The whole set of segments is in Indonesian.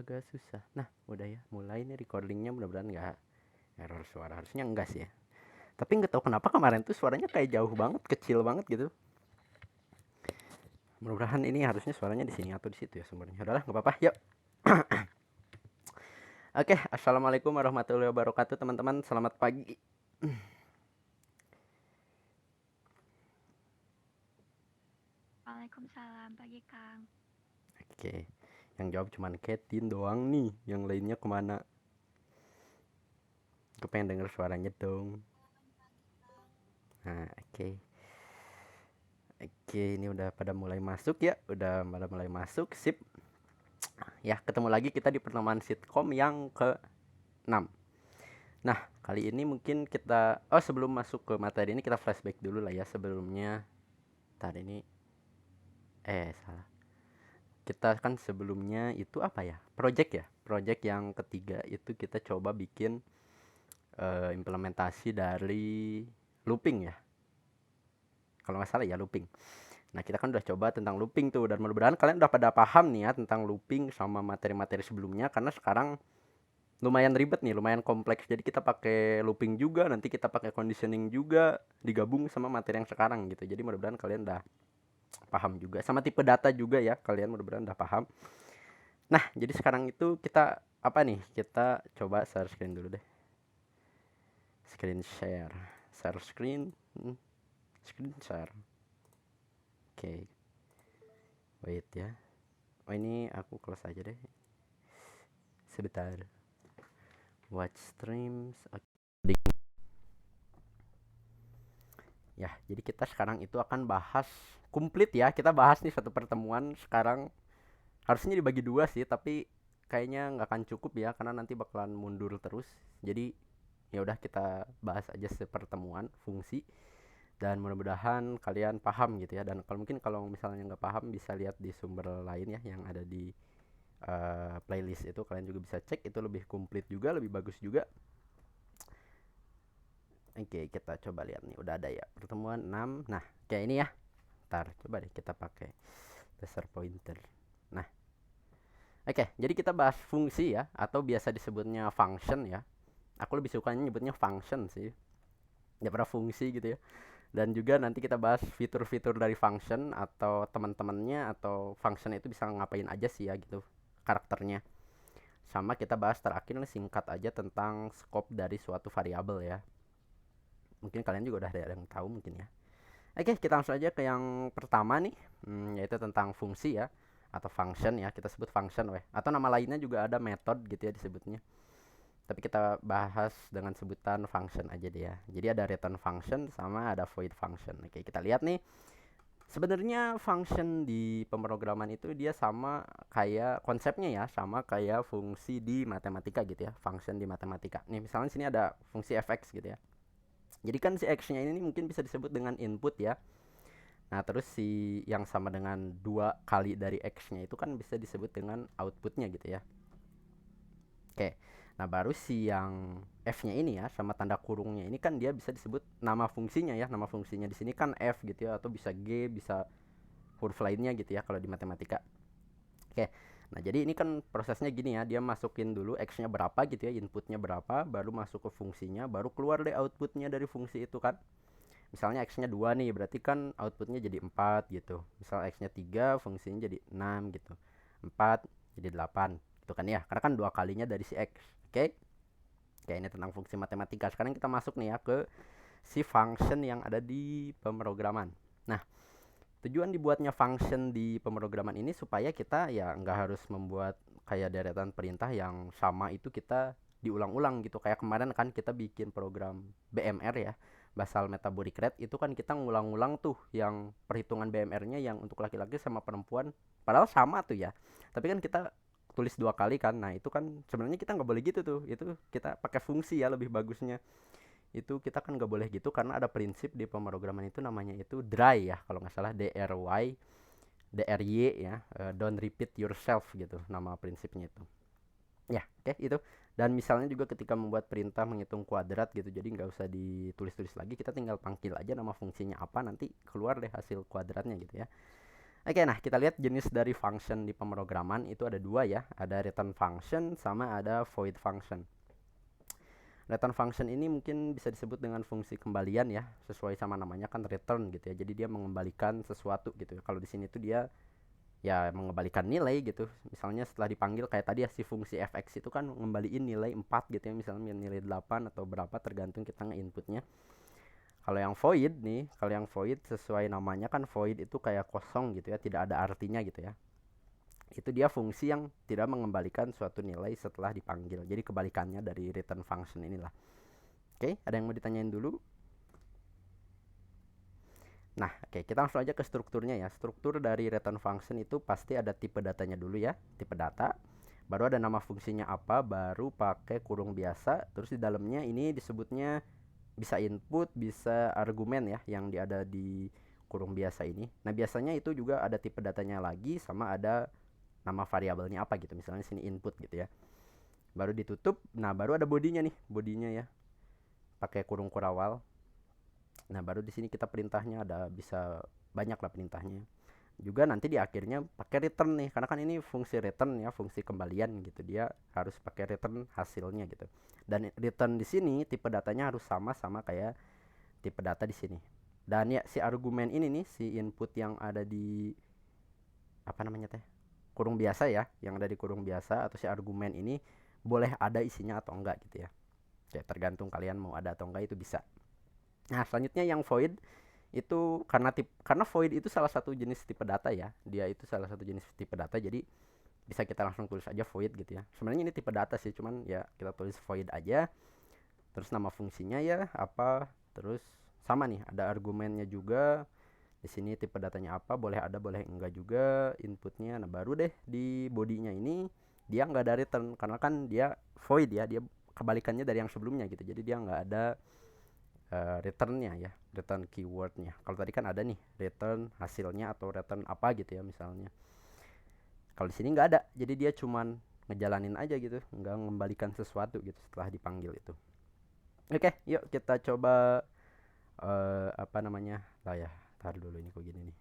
agak susah. Nah, udah ya, mulai nih recordingnya, mudah-mudahan nggak error suara. Harusnya enggak sih ya. Tapi nggak tahu kenapa kemarin tuh suaranya kayak jauh banget, kecil banget gitu. Mudah-mudahan ini harusnya suaranya di sini atau di situ ya sumbernya. Udahlah, nggak apa-apa. Yuk. Oke, assalamualaikum warahmatullahi wabarakatuh teman-teman. Selamat pagi. Waalaikumsalam pagi Kang. Oke, yang jawab cuman Ketin doang nih. Yang lainnya kemana? Gue pengen denger suaranya dong. Nah, oke. Oke, ini udah pada mulai masuk ya. Udah pada mulai masuk. Sip. Ya, ketemu lagi kita di pertemuan sitkom yang ke-6. Nah, kali ini mungkin kita sebelum masuk ke materi ini kita flashback dulu lah ya sebelumnya. Tadi ini salah. Kita kan sebelumnya itu apa ya? Project ya. Project yang ketiga itu kita coba bikin implementasi dari looping ya. Kalau nggak salah ya looping. Nah, kita kan udah coba tentang looping tuh dan mudah-mudahan kalian udah pada paham nih ya tentang looping sama materi-materi sebelumnya karena sekarang lumayan ribet nih, lumayan kompleks. Jadi kita pakai looping juga, nanti kita pakai conditioning juga digabung sama materi yang sekarang gitu. Jadi mudah-mudahan kalian udah paham juga. Sama tipe data juga ya, kalian mudah-mudahan udah paham. Nah, jadi sekarang itu kita apa nih? Kita coba share screen dulu deh. Screen share. Share screen. Screen share. Oke. Wait ya. Oh, ini aku close aja deh. Sebentar. Watch streams. Okay. Ya, jadi kita sekarang itu akan bahas komplit ya. Kita bahas nih satu pertemuan sekarang. Harusnya dibagi dua sih, tapi kayaknya nggak akan cukup ya karena nanti bakalan mundur terus. Jadi ya udah kita bahas aja sepertemuan fungsi dan mudah-mudahan kalian paham gitu ya. Dan kalau mungkin kalau misalnya nggak paham bisa lihat di sumber lain ya yang ada di playlist itu, kalian juga bisa cek, itu lebih komplit juga, lebih bagus juga. Oke, kita coba lihat nih, udah ada ya pertemuan 6. Nah, kayak ini ya. Ntar coba deh kita pakai laser pointer. Nah, oke, jadi kita bahas fungsi ya, atau biasa disebutnya function ya. Aku lebih sukanya nyebutnya function sih daripada fungsi gitu ya. Dan juga nanti kita bahas fitur-fitur dari function atau teman-temannya, atau function itu bisa ngapain aja sih ya gitu karakternya. Sama kita bahas terakhir nih singkat aja tentang scope dari suatu variabel ya. Mungkin kalian juga udah ada yang tahu mungkin ya. Oke, kita langsung aja ke yang pertama nih, yaitu tentang fungsi ya, atau function ya, kita sebut function weh. Atau nama lainnya juga ada method gitu ya disebutnya. Tapi kita bahas dengan sebutan function aja deh ya. Jadi ada return function sama ada void function. Oke, kita lihat nih. Sebenarnya function di pemrograman itu dia sama kayak konsepnya ya, sama kayak fungsi di matematika gitu ya, function di matematika. Nih, misalnya sini ada fungsi fx gitu ya. Jadi kan si x-nya ini mungkin bisa disebut dengan input ya. Nah, terus si yang sama dengan 2 kali dari x-nya itu kan bisa disebut dengan outputnya gitu ya. Oke. Nah, baru si yang f-nya ini ya sama tanda kurungnya ini kan dia bisa disebut nama fungsinya ya. Nama fungsinya di sini kan f gitu ya, atau bisa g, bisa huruf lainnya gitu ya kalau di matematika. Oke. Nah, jadi ini kan prosesnya gini ya, dia masukin dulu x-nya berapa gitu ya, inputnya berapa, baru masuk ke fungsinya, baru keluar deh outputnya dari fungsi itu kan. Misalnya x-nya 2 nih, berarti kan outputnya jadi 4 gitu. Misal x-nya 3, fungsinya jadi 6 gitu. 4 jadi 8 gitu kan ya. Karena kan 2 kalinya dari si x. Oke? Oke, ini tentang fungsi matematika. Sekarang kita masuk nih ya ke si function yang ada di pemrograman. Nah, tujuan dibuatnya function di pemrograman ini supaya kita ya nggak harus membuat kayak deretan perintah yang sama itu kita diulang-ulang gitu. Kayak kemarin kan kita bikin program BMR ya, basal metabolic rate, itu kan kita ngulang-ulang tuh yang perhitungan BMR-nya yang untuk laki-laki sama perempuan padahal sama tuh ya. Tapi kan kita tulis 2 kali kan. Nah, itu kan sebenarnya kita nggak boleh gitu tuh. Itu kita pakai fungsi ya lebih bagusnya. Itu kita kan nggak boleh gitu karena ada prinsip di pemrograman itu namanya itu dry ya, kalau nggak salah DRY, DRY ya, don't repeat yourself gitu nama prinsipnya itu ya. Oke, itu. Dan misalnya juga ketika membuat perintah menghitung kuadrat gitu, jadi nggak usah ditulis-tulis lagi, kita tinggal panggil aja nama fungsinya apa, nanti keluar deh hasil kuadratnya gitu ya. Oke, nah kita lihat jenis dari function di pemrograman itu ada dua ya, ada return function sama ada void function. Return function ini mungkin bisa disebut dengan fungsi kembalian ya, sesuai sama namanya kan return gitu ya. Jadi dia mengembalikan sesuatu gitu. Kalau di sini tuh dia ya mengembalikan nilai gitu. Misalnya setelah dipanggil kayak tadi ya si fungsi fx itu kan ngembaliin nilai 4 gitu ya, misalnya nilai 8 atau berapa tergantung kita nge-inputnya. Kalau yang void nih, kalau yang void sesuai namanya kan void itu kayak kosong gitu ya, tidak ada artinya gitu ya. Itu dia fungsi yang tidak mengembalikan suatu nilai setelah dipanggil. Jadi kebalikannya dari return function inilah. Oke, ada yang mau ditanyain dulu? Nah, oke, kita langsung aja ke strukturnya ya. Struktur dari return function itu pasti ada tipe datanya dulu ya, tipe data. Baru ada nama fungsinya apa, baru pakai kurung biasa. Terus di dalamnya ini disebutnya bisa input, bisa argumen ya, yang ada di kurung biasa ini. Nah, biasanya itu juga ada tipe datanya lagi sama ada nama variabelnya apa gitu. Misalnya sini input gitu ya. Baru ditutup. Nah, baru ada bodinya nih, bodinya ya. Pakai kurung kurawal. Nah, baru di sini kita perintahnya ada bisa banyak lah perintahnya. Juga nanti di akhirnya pakai return nih, karena kan ini fungsi return ya, fungsi kembalian gitu. Dia harus pakai return hasilnya gitu. Dan return di sini tipe datanya harus sama kayak tipe data di sini. Dan ya si argumen ini nih, si input yang ada di apa namanya teh? Kurung biasa ya, yang ada di kurung biasa atau si argumen ini boleh ada isinya atau enggak gitu ya. Kayak tergantung kalian mau ada atau enggak itu bisa. Nah, selanjutnya yang void itu karena void itu salah satu jenis tipe data ya. Dia itu salah satu jenis tipe data, jadi bisa kita langsung tulis aja void gitu ya. Sebenarnya ini tipe data sih, cuman ya kita tulis void aja. Terus nama fungsinya ya apa, terus sama nih ada argumennya juga. Di sini tipe datanya apa, boleh ada boleh enggak juga inputnya. Nah, baru deh di bodinya ini dia nggak ada return karena kan dia void ya, dia kebalikannya dari yang sebelumnya gitu. Jadi dia nggak ada returnnya ya, return keywordnya. Kalau tadi kan ada nih return hasilnya atau return apa gitu ya misalnya. Kalau di sini nggak ada, jadi dia cuman ngejalanin aja gitu, nggak mengembalikan sesuatu gitu setelah dipanggil itu. Oke, yuk kita coba apa namanya lah ya. Tar dulu ini kok gini nih.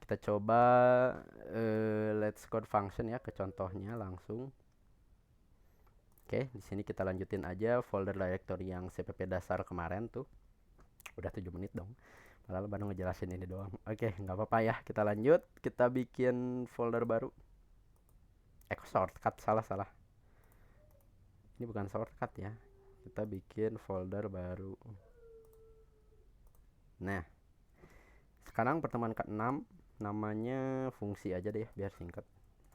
Kita coba let's code function ya ke contohnya langsung. Oke, di sini kita lanjutin aja folder directory yang cpp dasar kemarin tuh. Udah 7 menit dong. Padahal baru ngejelasin ini doang. Oke, nggak apa-apa ya. Kita lanjut. Kita bikin folder baru. Shortcut. Salah. Ini bukan shortcut ya. Kita bikin folder baru. Nah, sekarang pertemuan ke-6. Namanya fungsi aja deh biar singkat.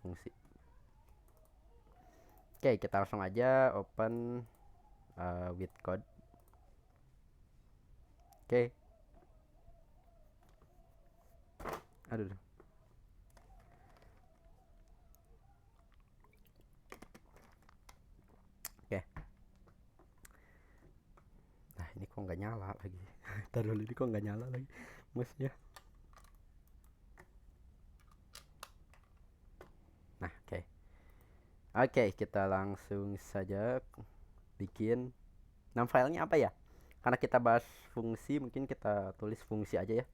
Fungsi. Oke, kita langsung aja open with code. Oke. Aduh. Oke. Nah, ini kok nggak nyala lagi. Ntar dulu, ini kok nggak nyala lagi mouse-nya. Nah, oke. Oke, kita langsung saja bikin. Nama filenya apa ya? Karena kita bahas fungsi, mungkin kita tulis fungsi aja ya.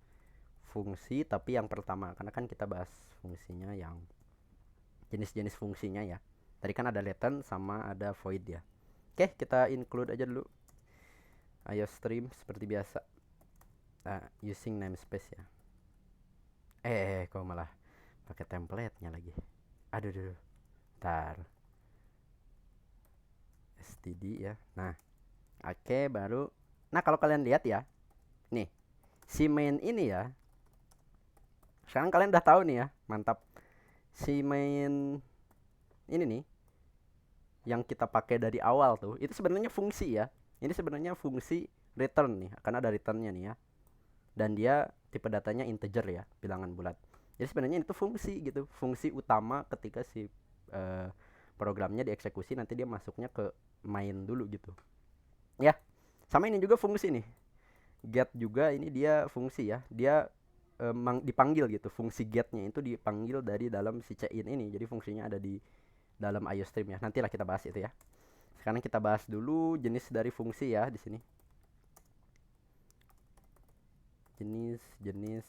Fungsi tapi yang pertama, karena kan kita bahas fungsinya yang jenis-jenis fungsinya ya. Tadi kan ada return sama ada void ya. Oke, kita include aja dulu. IOStream seperti biasa. Using namespace ya. Kok malah pakai template-nya lagi. Aduh. Ntar. std ya. Nah, oke, baru. Nah, kalau kalian lihat ya. Nih, si main ini ya. Sekarang kalian udah tahu nih ya. Mantap. Si main ini nih yang kita pakai dari awal tuh, itu sebenarnya fungsi ya. Ini sebenarnya fungsi return nih, akan ada returnnya nih ya. Dan dia tipe datanya integer ya, bilangan bulat. Jadi sebenarnya itu fungsi gitu, fungsi utama ketika si programnya dieksekusi, nanti dia masuknya ke main dulu gitu. Ya, sama ini juga fungsi nih. Get juga ini dia fungsi ya. Dia dipanggil gitu. Fungsi getnya itu dipanggil dari dalam si cin ini. Jadi fungsinya ada di dalam IOStream ya. Nantilah kita bahas itu ya. Sekarang kita bahas dulu jenis dari fungsi ya di sini. Jenis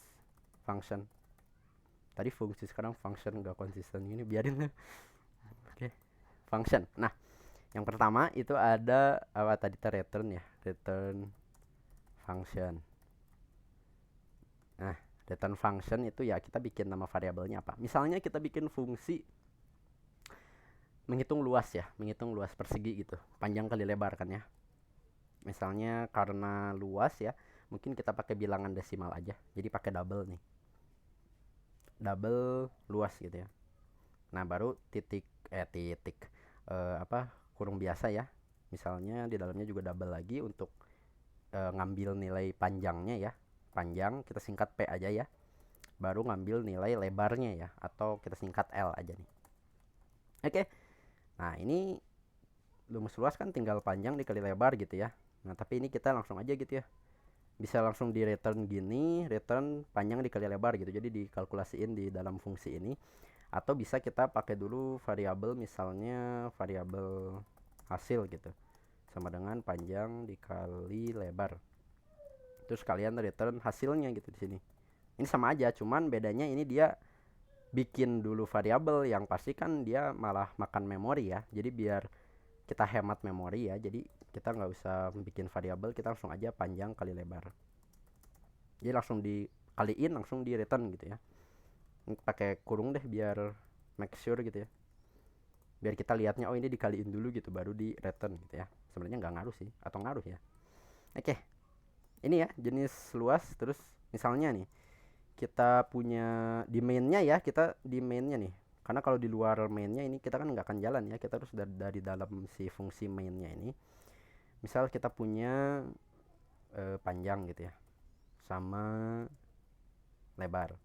function. Tadi fungsi, sekarang function, nggak konsisten gini, biarin. Oke, function. Nah, yang pertama itu ada apa tadi, return ya, return function. Nah, return function itu ya kita bikin nama variabelnya apa. Misalnya kita bikin fungsi menghitung luas ya, menghitung luas persegi gitu, panjang kali lebar kan ya. Misalnya karena luas ya, mungkin kita pakai bilangan desimal aja. Jadi pakai double nih. Double luas gitu ya. Nah, baru titik apa, kurung biasa ya. Misalnya di dalamnya juga double lagi untuk ngambil nilai panjangnya ya. Panjang kita singkat P aja ya. Baru ngambil nilai lebarnya ya, atau kita singkat L aja nih. Oke. Nah, ini lumus luas kan tinggal panjang dikali lebar gitu ya. Nah, tapi ini kita langsung aja gitu ya. Bisa langsung di return gini, return panjang dikali lebar gitu. Jadi dikalkulasiin di dalam fungsi ini. Atau bisa kita pakai dulu variabel, misalnya variabel hasil gitu. Sama dengan panjang dikali lebar. Terus kalian return hasilnya gitu di sini. Ini sama aja, cuman bedanya ini dia bikin dulu variabel, yang pasti kan dia malah makan memori ya. Jadi biar kita hemat memori ya, jadi kita nggak usah bikin variabel, kita langsung aja panjang kali lebar. Jadi langsung dikaliin, langsung di return gitu ya. Pakai kurung deh biar make sure gitu ya. Biar kita lihatnya oh ini dikaliin dulu gitu baru di return gitu ya. Sebenarnya nggak ngaruh sih, atau ngaruh ya. Oke. Ini ya jenis luas. Terus misalnya nih kita punya di mainnya ya, kita di mainnya nih. Karena kalau di luar mainnya ini kita kan nggak akan jalan ya, kita harus dari dalam si fungsi mainnya ini. Misal kita punya panjang gitu ya, sama lebar,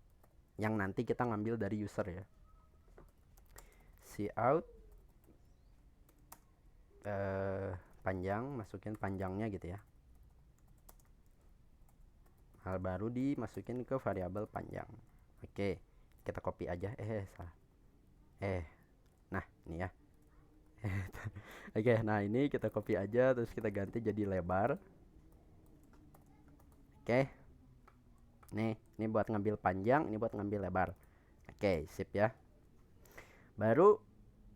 yang nanti kita ngambil dari user ya. Cout panjang, masukin panjangnya gitu ya. Hal baru dimasukin ke variabel panjang. Oke, kita copy aja. Salah. Nah ini ya. Oke, nah ini kita copy aja, terus kita ganti jadi lebar. Oke. Nih, ini buat ngambil panjang, ini buat ngambil lebar. Oke, sip ya. Baru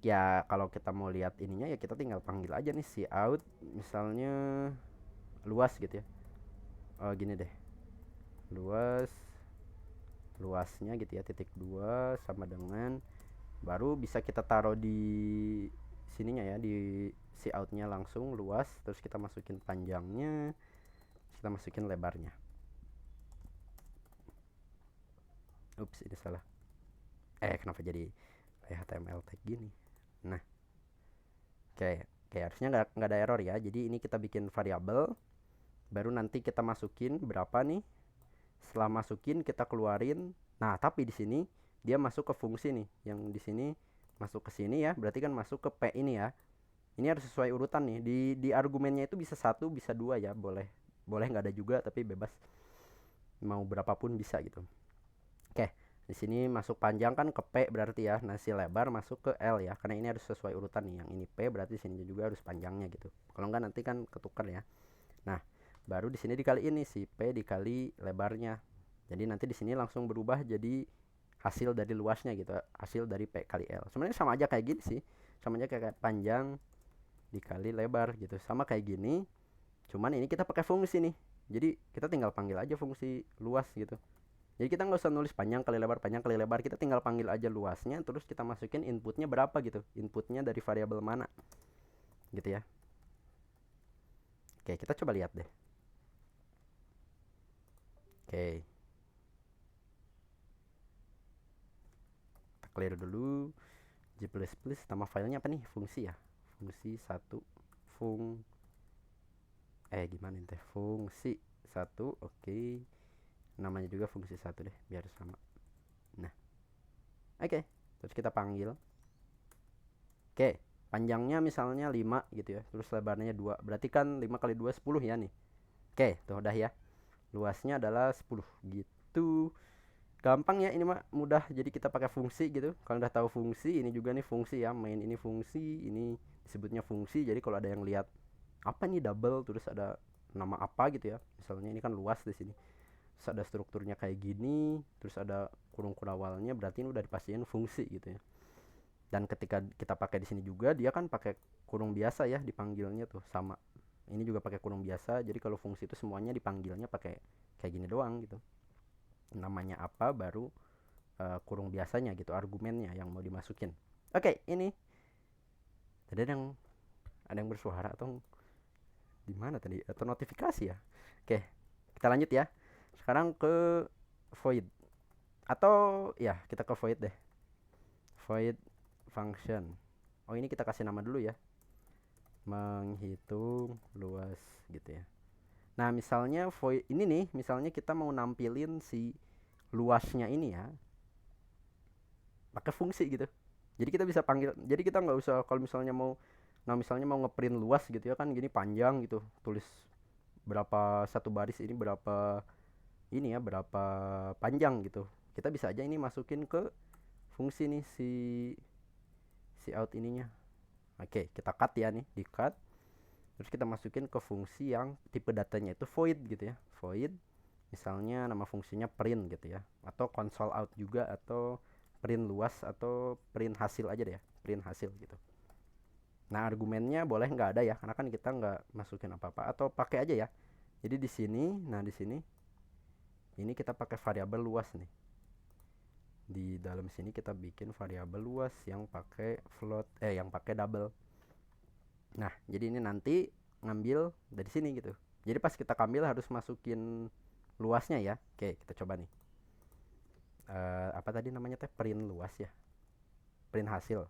ya kalau kita mau lihat ininya ya kita tinggal panggil aja nih cout, misalnya luas gitu ya. Oh gini deh. Luasnya gitu ya, titik 2 sama dengan, baru bisa kita taruh di sininya ya, di coutnya langsung luas, terus kita masukin panjangnya, kita masukin lebarnya. Ups, ini salah. Kenapa jadi HTML tag gini? Nah, oke, harusnya nggak ada error ya. Jadi ini kita bikin variabel, baru nanti kita masukin berapa nih. Setelah masukin kita keluarin. Nah, tapi di sini dia masuk ke fungsi nih. Yang di sini masuk ke sini ya, berarti kan masuk ke P ini ya. Ini harus sesuai urutan nih. Di argumennya itu bisa 1, bisa 2 ya, boleh. Boleh nggak ada juga, tapi bebas. Mau berapapun bisa gitu. Oke, di sini masuk panjang kan ke P berarti ya. Nah, si lebar masuk ke L ya, karena ini harus sesuai urutan nih. Yang ini P berarti sini juga harus panjangnya gitu. Kalau nggak nanti kan ketukar ya. Nah, baru di sini dikali ini si P dikali lebarnya. Jadi nanti di sini langsung berubah jadi hasil dari luasnya gitu. Hasil dari P kali L. Sebenarnya sama aja kayak gini sih. Sama aja kayak panjang dikali lebar gitu. Sama kayak gini. Cuman ini kita pakai fungsi nih. Jadi kita tinggal panggil aja fungsi luas gitu. Jadi kita nggak usah nulis panjang kali lebar, panjang kali lebar. Kita tinggal panggil aja luasnya, terus kita masukin inputnya berapa gitu. Inputnya dari variabel mana gitu ya. Oke, kita coba lihat deh. Oke, kita clear dulu. G++, nama filenya apa nih? Fungsi ya. Fungsi 1 gimana nih? Fungsi 1, oke. Namanya juga fungsi 1 deh, biar sama. Nah, oke. Terus kita panggil. Oke, panjangnya misalnya 5 gitu ya. Terus lebarnya 2. Berarti kan 5 kali 2 10 ya nih. Oke, tuh udah ya. Luasnya adalah 10 gitu. Gampang ya, ini mah mudah. Jadi kita pakai fungsi gitu. Kalau udah tahu fungsi, ini juga nih fungsi ya. Main ini fungsi, ini disebutnya fungsi. Jadi kalau ada yang lihat apa nih double terus ada nama apa gitu ya. Misalnya ini kan luas di sini. terus ada strukturnya kayak gini, terus ada kurung awalnya, berarti ini udah dipastiin fungsi gitu ya. Dan ketika kita pakai di sini juga, dia kan pakai kurung biasa ya dipanggilnya tuh sama. Ini juga pakai kurung biasa, jadi kalau fungsi itu semuanya dipanggilnya pakai kayak gini doang gitu. Namanya apa baru kurung biasanya gitu, argumennya yang mau dimasukin. Oke, ini ada yang bersuara atau di mana tadi, atau notifikasi ya. Oke, kita lanjut ya. Sekarang ke void, atau ya kita ke void deh. Void function. Oh, ini kita kasih nama dulu ya, menghitung luas gitu ya. Nah, misalnya void ini nih, misalnya kita mau nampilin si luasnya ini ya pakai fungsi gitu. Jadi kita bisa panggil, jadi kita nggak usah kalau misalnya mau, nah misalnya mau ngeprint luas gitu ya kan, gini panjang gitu, tulis berapa satu baris ini, berapa ini ya, berapa panjang gitu. Kita bisa aja ini masukin ke fungsi nih, si out ininya. Oke, kita cut ya nih, di cut. Terus kita masukin ke fungsi yang tipe datanya itu void gitu ya. Void misalnya nama fungsinya print gitu ya, atau console out juga, atau print luas, atau print hasil aja deh ya, print hasil gitu. Nah, argumennya boleh nggak ada ya, karena kan kita nggak masukin apa-apa, atau pakai aja ya. Jadi di sini, nah di sini ini kita pakai variabel luas nih. Di dalam sini kita bikin variabel luas yang pakai float, yang pakai double. Nah, jadi ini nanti ngambil dari sini gitu. Jadi pas kita ambil harus masukin luasnya ya. Oke, kita coba nih. Apa tadi namanya teh, print luas ya, print hasil.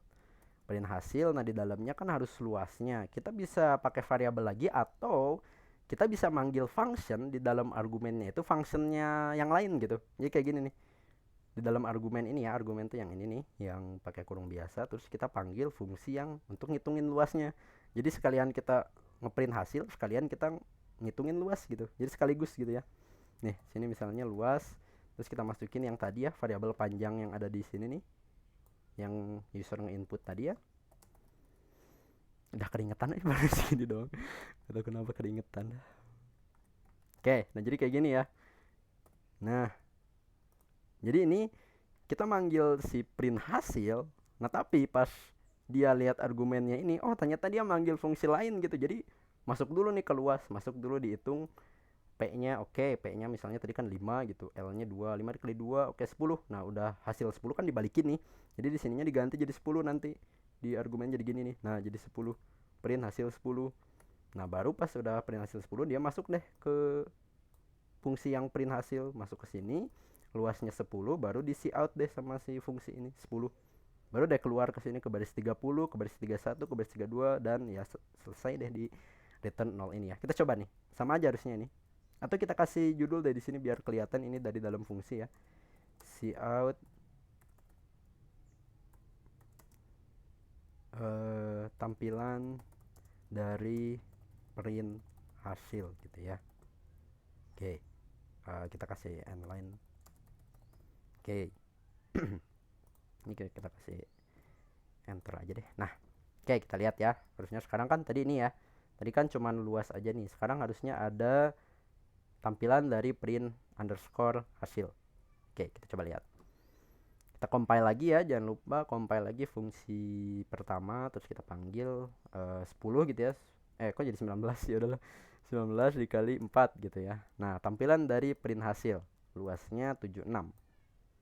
Print hasil, nah di dalamnya kan harus luasnya. Kita bisa pakai variabel lagi, atau kita bisa manggil function di dalam argumennya itu functionnya yang lain gitu. Jadi kayak gini nih, di dalam argumen ini ya, argumen tuh yang ini nih, yang pakai kurung biasa, terus kita panggil fungsi yang untuk ngitungin luasnya. Jadi sekalian kita ngeprint hasil, sekalian kita ngitungin luas gitu, jadi sekaligus gitu ya. Nih sini misalnya luas, terus kita masukin yang tadi ya, variabel panjang yang ada di sini nih, yang user nge-input tadi ya. Udah keringetan aja baru segini doang, atau kenapa keringetan. Oke, nah jadi kayak gini ya. Nah, jadi ini kita manggil si print hasil. Nah, tapi pas dia lihat argumennya ini, oh ternyata dia manggil fungsi lain gitu. Jadi masuk dulu nih ke luas, masuk dulu dihitung P-nya. Oke, P-nya misalnya tadi kan 5 gitu, L-nya 2, 5 dikali 2, oke 10. Nah, udah hasil 10 kan dibalikin nih. Jadi di sininya diganti jadi 10 nanti. Di argumen jadi gini nih. Nah, jadi 10. Print hasil 10. Nah, baru pas udah print hasil 10, dia masuk deh ke fungsi yang print hasil, masuk ke sini, luasnya 10, baru di out deh sama si fungsi ini 10. Baru deh keluar ke sini ke baris 30, ke baris 31, ke baris 32, dan ya selesai deh di return 0 ini ya. Kita coba nih. Sama aja harusnya ini. Atau kita kasih judul deh di sini biar kelihatan ini dari dalam fungsi ya. Cout tampilan dari print hasil gitu ya. Oke. Kita kasih endline. Oke. Ini kita kasih enter aja deh. Nah, oke kita lihat ya. Harusnya sekarang kan tadi ini ya. Tadi kan cuman luas aja nih. Sekarang harusnya ada tampilan dari print underscore hasil. Oke, kita coba lihat. Kita compile lagi ya. Jangan lupa compile lagi fungsi pertama, terus kita panggil 10 gitu ya. Kok jadi 19 ya, udahlah. 19 dikali 4 gitu ya. Nah, tampilan dari print hasil luasnya 76.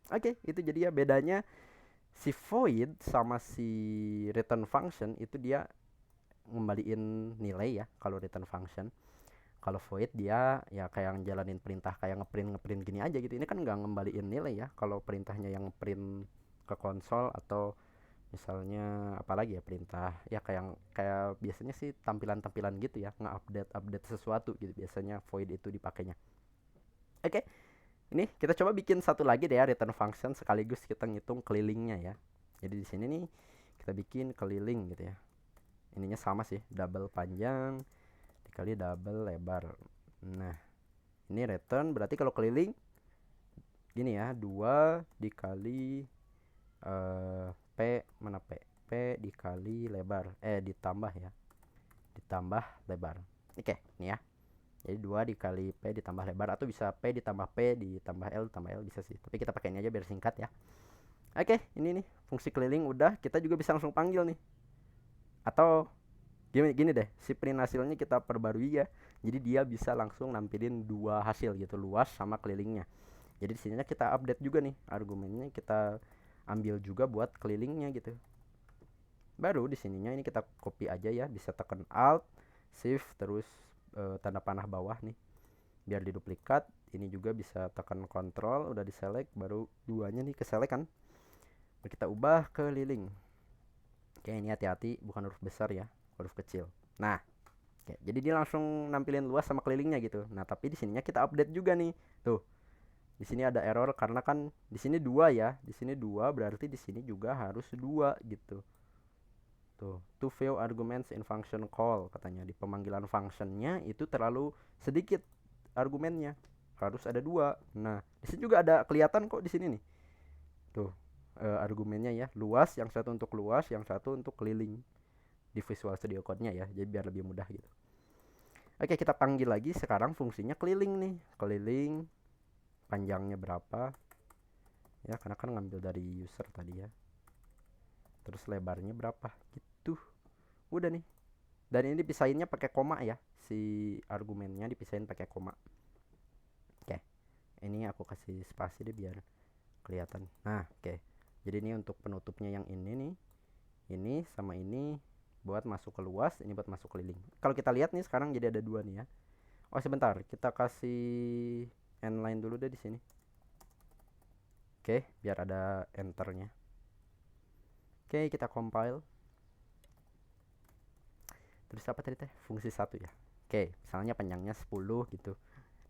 Oke, itu jadi ya bedanya si void sama si return function itu, dia ngembaliin nilai ya kalau return function. Kalau void dia ya kayak ngejalanin perintah, kayak ngeprint gini aja gitu. Ini kan nggak ngembaliin nilai ya. Kalau perintahnya yang print ke konsol, atau misalnya apalagi ya perintah ya kayak biasanya sih tampilan-tampilan gitu ya, nge-update sesuatu gitu biasanya void itu dipakainya. Oke. Ini kita coba bikin satu lagi deh ya, return function, sekaligus kita ngitung kelilingnya ya. Jadi di sini nih kita bikin keliling gitu ya. Ininya sama sih, double panjang dikali double lebar. Nah, ini return berarti kalau keliling gini ya, 2 dikali P, mana P? P dikali lebar, ditambah ya. Ditambah lebar. Oke, ini ya. Jadi 2 dikali P ditambah lebar, atau bisa P ditambah P ditambah L bisa sih. Tapi kita pakai ini aja biar singkat ya. Oke, ini nih fungsi keliling udah, kita juga bisa langsung panggil nih. Atau gini deh, si print hasilnya kita perbarui ya. Jadi dia bisa langsung nampilin dua hasil gitu, luas sama kelilingnya. Jadi di sininya kita update juga nih argumennya, kita ambil juga buat kelilingnya gitu. Baru di sininya ini kita copy aja ya, bisa tekan Alt, Shift, terus tanda panah bawah nih biar diduplikat. Ini juga bisa tekan Ctrl, udah diselect, baru duanya nih ke select kan. Baru kita ubah ke keliling. Oke, ini hati-hati bukan huruf besar ya, huruf kecil. Nah, oke, jadi dia langsung nampilin luas sama kelilingnya gitu. Nah, tapi di sininya kita update juga nih. Tuh, di sini ada error karena kan di sini 2 ya. Di sini 2 berarti di sini juga harus 2 gitu. Tuh, to few arguments in function call katanya. Di pemanggilan functionnya itu terlalu sedikit argumennya. Harus ada 2. Nah, di sini juga ada kelihatan kok di sini nih. Tuh, argumennya ya. Luas, yang satu untuk luas, yang satu untuk keliling. Di Visual Studio Code-nya ya. Jadi biar lebih mudah gitu. Oke, kita panggil lagi. Sekarang fungsinya keliling nih. Keliling panjangnya berapa? Ya, karena kan ngambil dari user tadi ya. Terus lebarnya berapa? Gitu. Udah nih. Dan ini dipisahinnya pakai koma ya. Si argumennya dipisahin pakai koma. Oke. Ini aku kasih spasi deh biar kelihatan. Nah, oke. Jadi ini untuk penutupnya yang ini nih. Ini sama ini buat masuk ke luas, ini buat masuk keliling. Kalau kita lihat nih sekarang jadi ada 2 nih ya. Oh, sebentar, kita kasih inline dulu deh di sini. Oke, biar ada enternya. Oke, kita compile. Terus apa tadi teh? Fungsi 1 ya. Oke, misalnya panjangnya 10 gitu.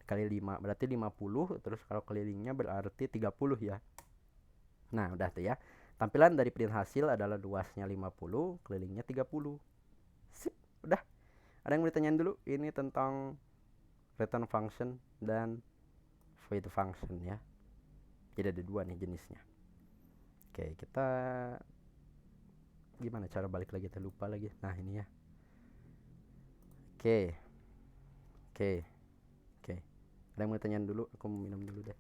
Kali 5 berarti 50, terus kalau kelilingnya berarti 30 ya. Nah, udah tuh ya. Tampilan dari print hasil adalah luasnya 50, kelilingnya 30. Sip, udah. Ada yang mau ditanyain dulu? Ini tentang return function dan void function ya. Jadi ada 2 nih jenisnya. Oke, kita gimana cara balik lagi? Kita lupa lagi. Nah, ini ya. Oke. Oke. Oke. Ada yang mau tanyain dulu? Aku mau minum dulu deh.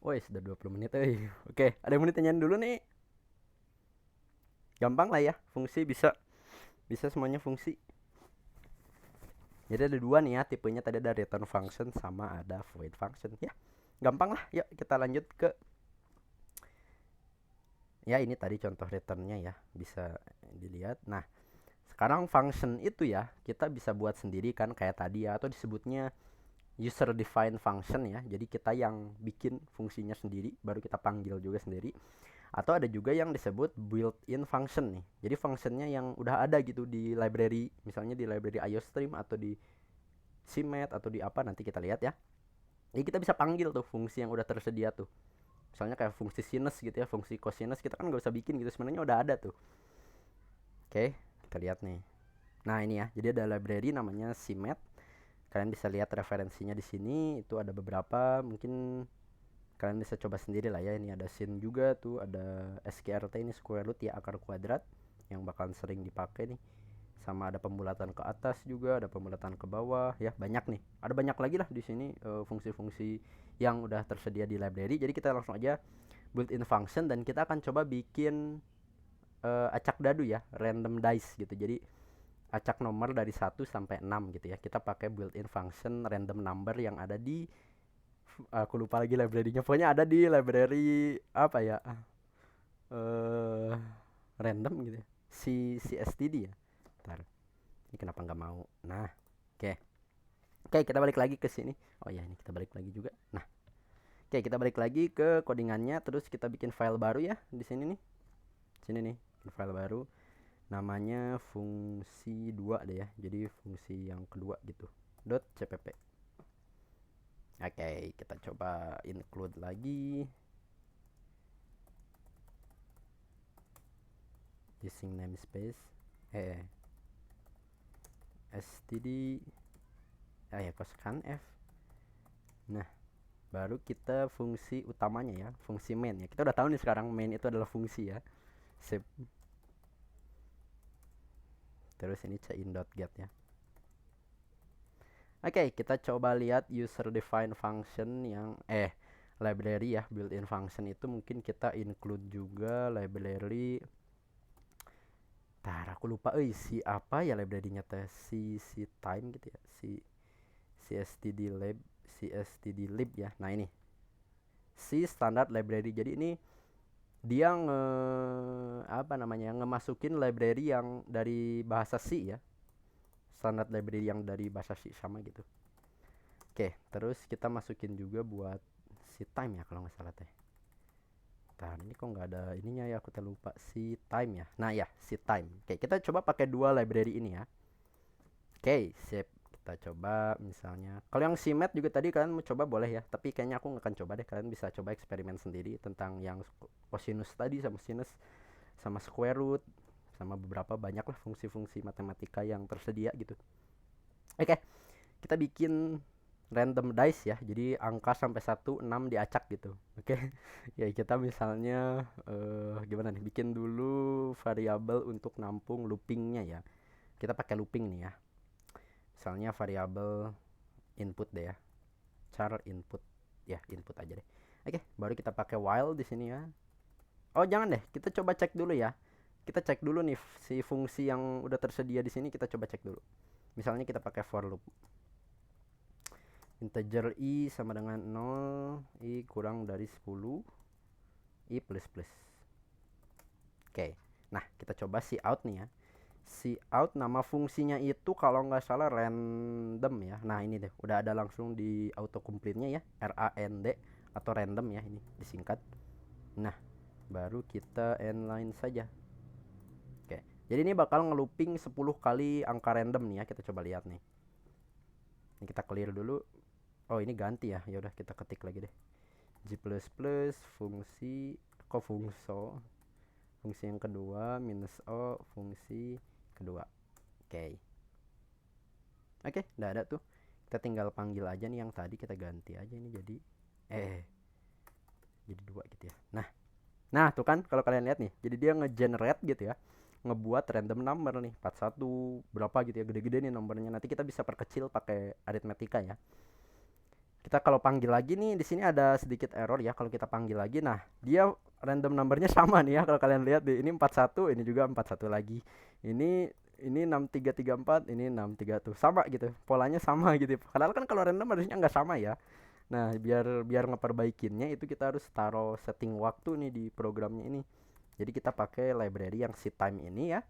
Woi, sudah 20 menit. Oke, ada yang mau ditanyain dulu nih? Gampang lah ya, fungsi bisa semuanya fungsi. Jadi ada 2 nih ya, tipenya tadi ada return function sama ada void function ya. Gampang lah. Yuk kita lanjut ke ya, ini tadi contoh returnnya ya, bisa dilihat. Nah, sekarang function itu ya kita bisa buat sendiri kan kayak tadi ya, atau disebutnya user defined function ya. Jadi kita yang bikin fungsinya sendiri, baru kita panggil juga sendiri. Atau ada juga yang disebut built-in function nih. Jadi functionnya yang udah ada gitu di library, misalnya di library IOStream atau di CMake atau di apa, nanti kita lihat ya. Jadi kita bisa panggil tuh fungsi yang udah tersedia tuh. Misalnya kayak fungsi sinus gitu ya, fungsi cosinus kita kan nggak usah bikin gitu, sebenarnya udah ada tuh. Oke, kita lihat nih. Nah, ini ya. Jadi ada library namanya CMake. Kalian bisa lihat referensinya di sini, itu ada beberapa, mungkin kalian bisa coba sendiri lah ya. Ini ada sin juga tuh, ada SQRT ini square root ya, akar kuadrat yang bakalan sering dipakai nih. Sama ada pembulatan ke atas juga, ada pembulatan ke bawah ya, banyak nih. Ada banyak lagi lah di sini fungsi-fungsi yang udah tersedia di library. Jadi kita langsung aja built-in function dan kita akan coba bikin acak dadu ya, random dice gitu. Jadi acak nomor dari 1 sampai 6 gitu ya. Kita pakai built-in function random number yang ada di aku lupa lagi library-nya. Pokoknya ada di library apa ya? Random gitu ya. CSTD ya. Ntar. Ini kenapa nggak mau? Nah, oke. Oke, kita balik lagi ke sini. Oh ya, ini kita balik lagi juga. Nah, oke, kita balik lagi ke codingannya. Terus kita bikin file baru ya di sini nih. Sini nih, file baru. Namanya fungsi 2 deh ya. Jadi fungsi yang kedua gitu. .cpp. Oke, kita coba include lagi. Using namespace. std ya, koskan f. Nah, baru kita fungsi utamanya ya, fungsi main ya. Kita udah tahu nih sekarang main itu adalah fungsi ya. Sip. Terus ini chain.get ya. Oke, kita coba lihat user define function yang library ya, built-in function itu mungkin kita include juga library. Tar, aku lupa si apa ya library-nya teh, si time gitu ya. CSTD lib ya. Nah, ini si standard library. Jadi ini dia ngemasukin library yang dari bahasa C ya. Standard library yang dari bahasa C sama gitu. Oke, terus kita masukin juga buat si time ya kalau nggak salah teh. Nah, ini kok nggak ada ininya ya, aku terlupa si time ya. Nah ya, si time. Oke, kita coba pakai dua library ini ya. Oke, sip. Kita coba misalnya. Kalau yang CMAT juga tadi kalian mau coba boleh ya. Tapi kayaknya aku nggak akan coba deh. Kalian bisa coba eksperimen sendiri tentang yang cosinus tadi sama sinus sama square root sama beberapa banyak lah fungsi-fungsi matematika yang tersedia gitu. Oke, kita bikin random dice ya. Jadi angka sampai 1 6 diacak gitu. Oke. Ya kita misalnya gimana nih? Bikin dulu variabel untuk nampung loopingnya ya. Kita pakai looping nih ya. Misalnya variabel input deh ya. Char input. Ya, input aja deh. Oke, baru kita pakai while di sini ya. Oh, jangan deh. Kita coba cek dulu ya. Kita cek dulu nih si fungsi yang udah tersedia di sini, kita coba cek dulu. Misalnya kita pakai for loop. Integer i sama dengan 0, i kurang dari 10, i plus plus. Oke. Nah, kita coba si out nih ya. Si out nama fungsinya itu kalau nggak salah random ya. Nah, ini deh, udah ada langsung di autocomplete-nya ya, RAND atau random ya, ini disingkat. Nah, baru kita inline saja. Oke. Jadi ini bakal ngelooping 10 kali angka random nih ya, kita coba lihat nih. Ini kita clear dulu. Oh, ini ganti ya. Ya udah kita ketik lagi deh. G++ fungsi fungsi yang kedua minus o fungsi kedua. Oke. Oke, udah ada tuh. Kita tinggal panggil aja nih yang tadi, kita ganti aja ini jadi jadi 2 gitu ya. Nah, tuh kan kalau kalian lihat nih, jadi dia nge-generate gitu ya. Ngebuat random number nih, 41 berapa gitu ya, gede-gede nih nomornya. Nanti kita bisa perkecil pakai aritmetika ya. Kita kalau panggil lagi nih, di sini ada sedikit error ya kalau kita panggil lagi. Nah, dia random numbernya sama nih ya, kalau kalian lihat deh, ini 41, ini juga 41 lagi. Ini 6334, ini 63 tuh. Sama gitu. Polanya sama gitu. Padahal kan kalau random harusnya nggak sama ya. Nah, biar ngeperbaikinnya itu kita harus taruh setting waktu nih di programnya ini. Jadi kita pakai library yang time ini ya.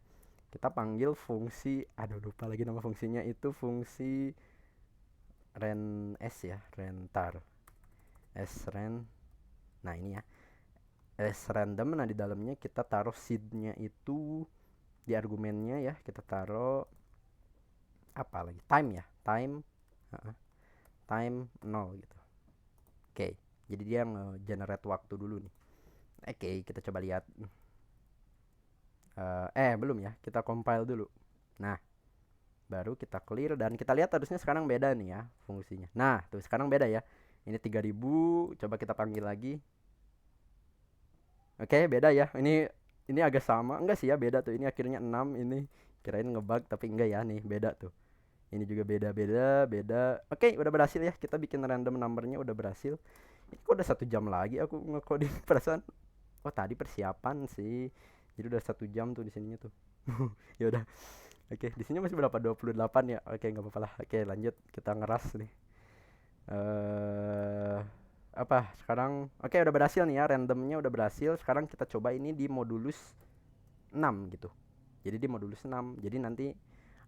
Kita panggil fungsi, aduh lupa lagi nama fungsinya, itu fungsi ren s ya, rentar sren. Nah, ini ya, random. Nah, di dalamnya kita taruh seednya itu di argumennya ya, kita taruh apa lagi, time ya, time 0 gitu. Oke, jadi dia nge-generate waktu dulu nih. Oke, kita coba lihat. Belum ya, kita compile dulu. Nah, baru kita clear dan kita lihat harusnya sekarang beda nih ya fungsinya. Nah, tuh sekarang beda ya. Ini 3000, coba kita panggil lagi. Oke, beda ya. Ini agak sama. Enggak sih ya, beda tuh. Ini akhirnya 6 ini. Kirain ngebug tapi enggak ya nih, beda tuh. Ini juga beda. Oke, udah berhasil ya. Kita bikin random numbernya udah berhasil. Ini kok udah 1 jam lagi aku nge-coding perasaan. Oh, tadi persiapan sih. Jadi udah 1 jam tuh di sininya tuh. Ya udah. Oke, di sini masih berapa? 28 ya. Oke, nggak apa-apa lah. Oke, lanjut. Kita ngeras nih. Apa? Sekarang oke, udah berhasil nih ya. Randomnya udah berhasil. Sekarang kita coba ini di modulus 6 gitu. Jadi di modulus 6. Jadi nanti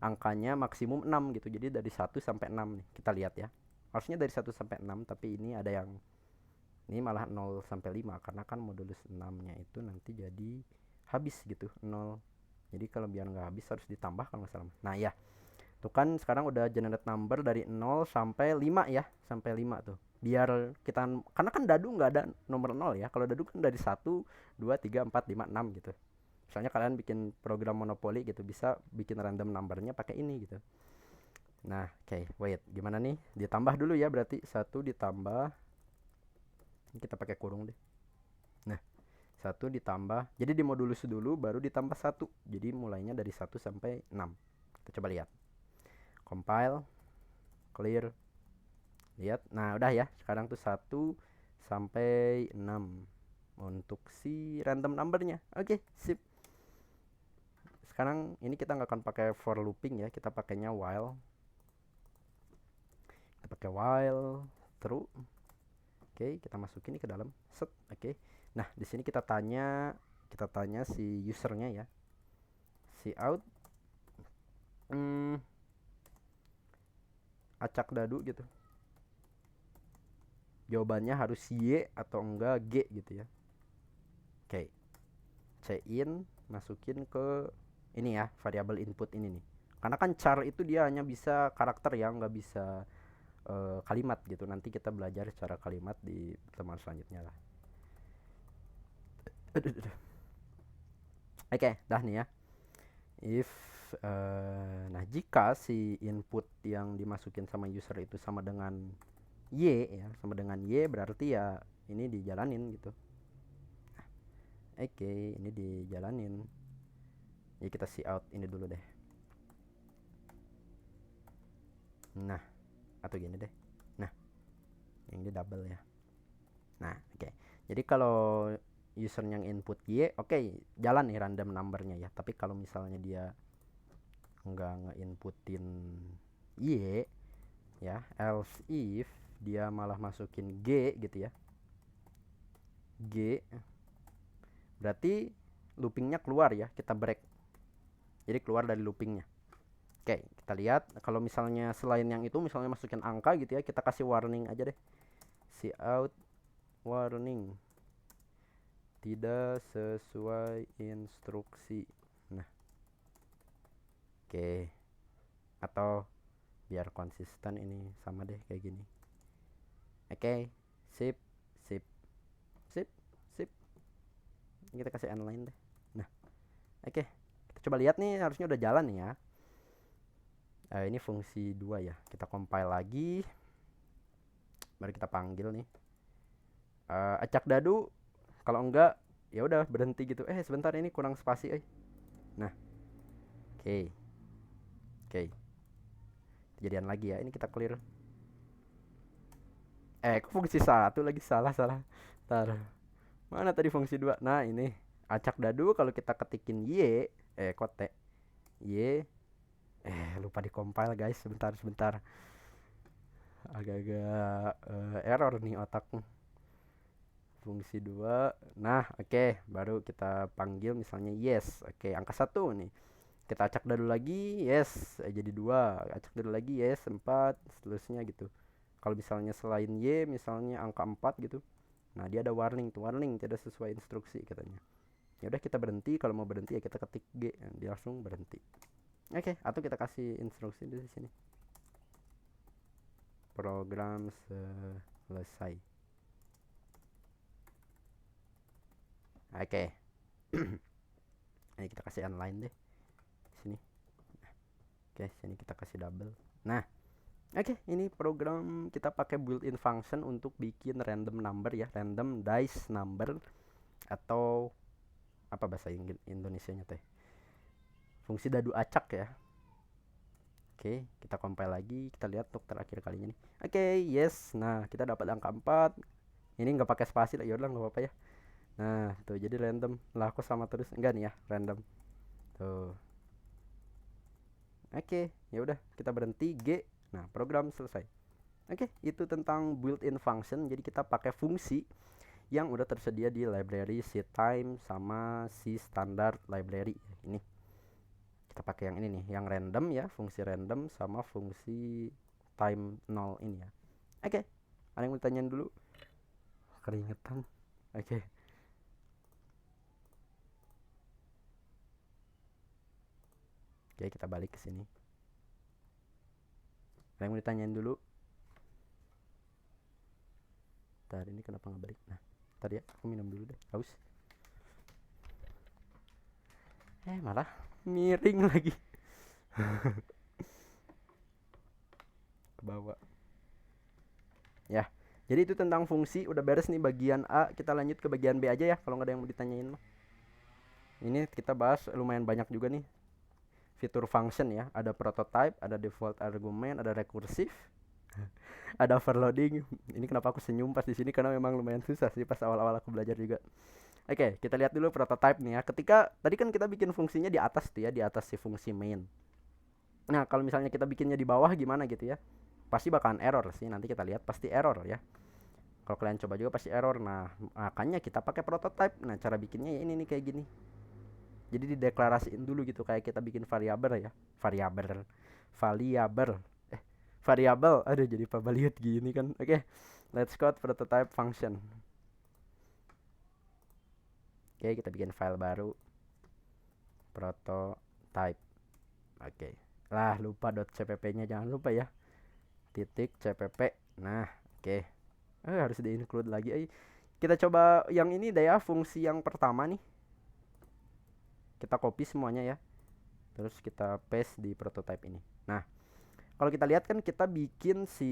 angkanya maksimum 6 gitu. Jadi dari 1 sampai 6 nih. Kita lihat ya. Harusnya dari 1 sampai 6, tapi ini ada yang ini malah 0 sampai 5 karena kan modulus 6-nya itu nanti jadi habis gitu, 0. Jadi kalau biar nggak habis harus ditambah kalau nggak salah. Nah ya, tuh kan sekarang udah generate number dari 0 sampai 5 ya, sampai 5 tuh. Biar kita, karena kan dadu nggak ada nomor 0 ya. Kalau dadu kan dari 1, 2, 3, 4, 5, 6 gitu. Misalnya kalian bikin program monopoli gitu, bisa bikin random numbernya pakai ini gitu. Nah, oke, wait, gimana nih? Ditambah dulu ya, berarti 1 ditambah, ini kita pakai kurung deh. Nah, 1 ditambah, jadi dimodulus dulu baru ditambah 1. Jadi mulainya dari 1 sampai 6. Kita coba lihat. Compile, clear. Lihat. Nah, udah ya. Sekarang tuh 1 sampai 6 untuk si random numbernya. Oke, sip. Sekarang ini kita nggak akan pakai for looping ya, kita pakainya while. Kita pakai while true. Oke, kita masukin ini ke dalam. Set. Oke. Nah, di sini kita tanya si usernya ya. Si out acak dadu gitu. Jawabannya harus Y atau enggak G gitu ya. Oke. C in, masukin ke ini ya, variabel input ini nih. Karena kan char itu dia hanya bisa karakter ya, nggak bisa kalimat gitu. Nanti kita belajar secara kalimat di pertemuan selanjutnya lah. Oke, dah nih ya. If nah jika si input yang dimasukin sama user itu sama dengan Y ya, sama dengan Y berarti ya ini dijalanin gitu. Oke, ini dijalanin. Ya kita see out ini dulu deh. Nah, atau gini deh. Nah, yang ini double ya. Nah, oke. Jadi kalau user yang input Y, oke, jalan nih random numbernya ya. Tapi kalau misalnya dia nggak nge-inputin Y, ya, else if dia malah masukin G gitu ya. G, berarti loopingnya keluar ya, kita break. Jadi keluar dari loopingnya. Oke, kita lihat kalau misalnya selain yang itu misalnya masukin angka gitu ya, kita kasih warning aja deh. See out warning. Tidak sesuai instruksi. Nah. Oke. Atau biar konsisten ini sama deh kayak gini. Oke. Sip, sip. Sip, sip. Kita kasih endline deh. Nah. Oke. Kita coba lihat nih, harusnya udah jalan nih ya. Ini fungsi 2 ya. Kita compile lagi. Baru kita panggil nih. Acak dadu. Kalau enggak ya udah berhenti gitu. Sebentar ini kurang spasi. Nah. Oke. Oke. Kejadian lagi ya. Ini kita clear. Kok fungsi 1 lagi salah. Ntar. Mana tadi fungsi 2? Nah, ini. Acak dadu kalau kita ketikin Y, kote. Y. Lupa di compile guys. Sebentar. Agak-agak error nih otak. Fungsi 2. Nah, oke. Baru kita panggil misalnya yes. Oke, angka 1 nih. Kita acak dadu lagi, yes. Jadi 2. Acak dadu lagi, yes. 4. Seterusnya gitu. Kalau misalnya selain Y, misalnya angka 4 gitu. Nah, dia ada warning tuh. Warning tidak sesuai instruksi katanya. Ya udah kita berhenti, kalau mau berhenti ya kita ketik G, dia langsung berhenti. Oke, atau kita kasih instruksi di sini. Program selesai. Oke. Ini kita kasih online deh. Sini. Oke, sini kita kasih double. Nah, oke, ini program kita pakai built-in function untuk bikin random number ya, random dice number atau apa bahasa Indonesianya teh? Fungsi dadu acak ya. Oke, kita compile lagi, kita lihat untuk terakhir kalinya nih. Oke, yes. Nah, kita dapat angka 4. Ini nggak pakai spasi lah, yaudah nggak apa-apa ya. Nah, tuh jadi random. Lah aku sama terus enggak nih ya, random. Tuh. Oke, ya udah kita berhenti G. Nah, program selesai. Oke, itu tentang built-in function. Jadi kita pakai fungsi yang udah tersedia di library setime sama si standard library. Ini kita pakai yang ini nih, yang random ya, fungsi random sama fungsi time 0 ini ya. Oke, ada yang mau tanyain dulu? Keringetan. Oke. Oke, kita balik ke sini. Ada yang mau ditanyain dulu? Tadi ini kenapa nggak balik? Nah, tadi ya, aku minum dulu deh, haus. Malah miring lagi. bawah. Ya, jadi itu tentang fungsi. Udah beres nih bagian A, kita lanjut ke bagian B aja ya kalau nggak ada yang mau ditanyain mah. Ini kita bahas lumayan banyak juga nih fitur function ya. Ada prototype, ada default argument, ada recursive, ada overloading. Ini kenapa aku senyum pas di sini, karena memang lumayan susah sih pas awal-awal aku belajar juga. Oke, kita lihat dulu prototype nih ya. Ketika tadi kan kita bikin fungsinya di atas tuh ya, di atas si fungsi main. Nah, kalau misalnya kita bikinnya di bawah gimana gitu ya? Pasti bakalan error sih. Nanti kita lihat pasti error ya. Kalau kalian coba juga pasti error. Nah, makanya kita pakai prototype. Nah, cara bikinnya ya ini nih kayak gini. Jadi dideklarasiin dulu gitu, kayak kita bikin variabel ya. Variabel. Variabel. Variabel. Aduh, jadi pabaliut gini kan. Oke. Let's code prototype function. Oke, kita bikin file baru. Prototype. Oke. Lah, lupa .cpp-nya, jangan lupa ya. Titik cpp. Nah, oke. Harus di-include lagi. Kita coba yang ini deh ya, fungsi yang pertama nih. Kita copy semuanya ya. Terus kita paste di prototype ini. Nah, kalau kita lihat kan kita bikin si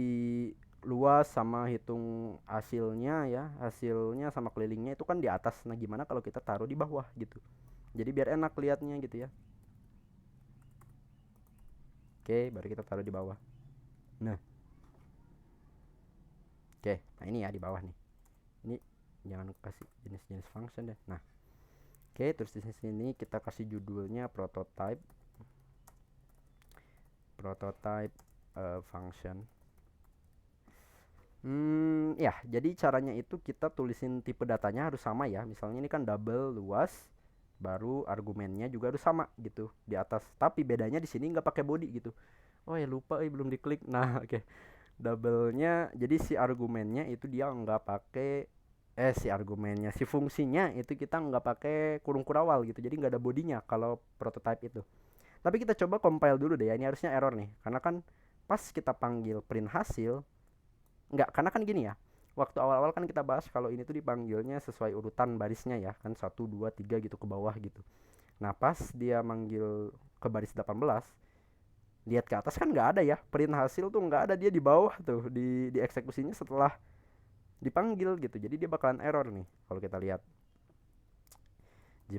luas sama hitung hasilnya ya. Hasilnya sama kelilingnya itu kan di atas. Nah, gimana kalau kita taruh di bawah gitu. Jadi biar enak lihatnya gitu ya. Oke, baru kita taruh di bawah. Nah. Oke, nah ini ya di bawah nih. Ini jangan kasih jenis-jenis function deh. Nah. Oke, terus di sini kita kasih judulnya prototype. Prototype function. Ya, jadi caranya itu kita tulisin tipe datanya harus sama ya. Misalnya ini kan double luas, baru argumennya juga harus sama gitu di atas. Tapi bedanya di sini nggak pakai body gitu. Oh ya lupa, belum diklik. Nah, oke. Double-nya, jadi si argumennya itu dia nggak pakai si fungsinya itu kita nggak pakai kurung kurawal gitu. Jadi nggak ada bodinya kalau prototype itu. Tapi kita coba compile dulu deh ya. Ini harusnya error nih, karena kan pas kita panggil print hasil nggak, karena kan gini ya, waktu awal-awal kan kita bahas kalau ini tuh dipanggilnya sesuai urutan barisnya ya kan, 1 2 3 gitu ke bawah gitu. Nah, pas dia manggil ke baris 18, lihat ke atas kan nggak ada ya print hasil tuh, nggak ada, dia di bawah tuh di eksekusinya setelah dipanggil gitu. Jadi dia bakalan error nih kalau kita lihat G++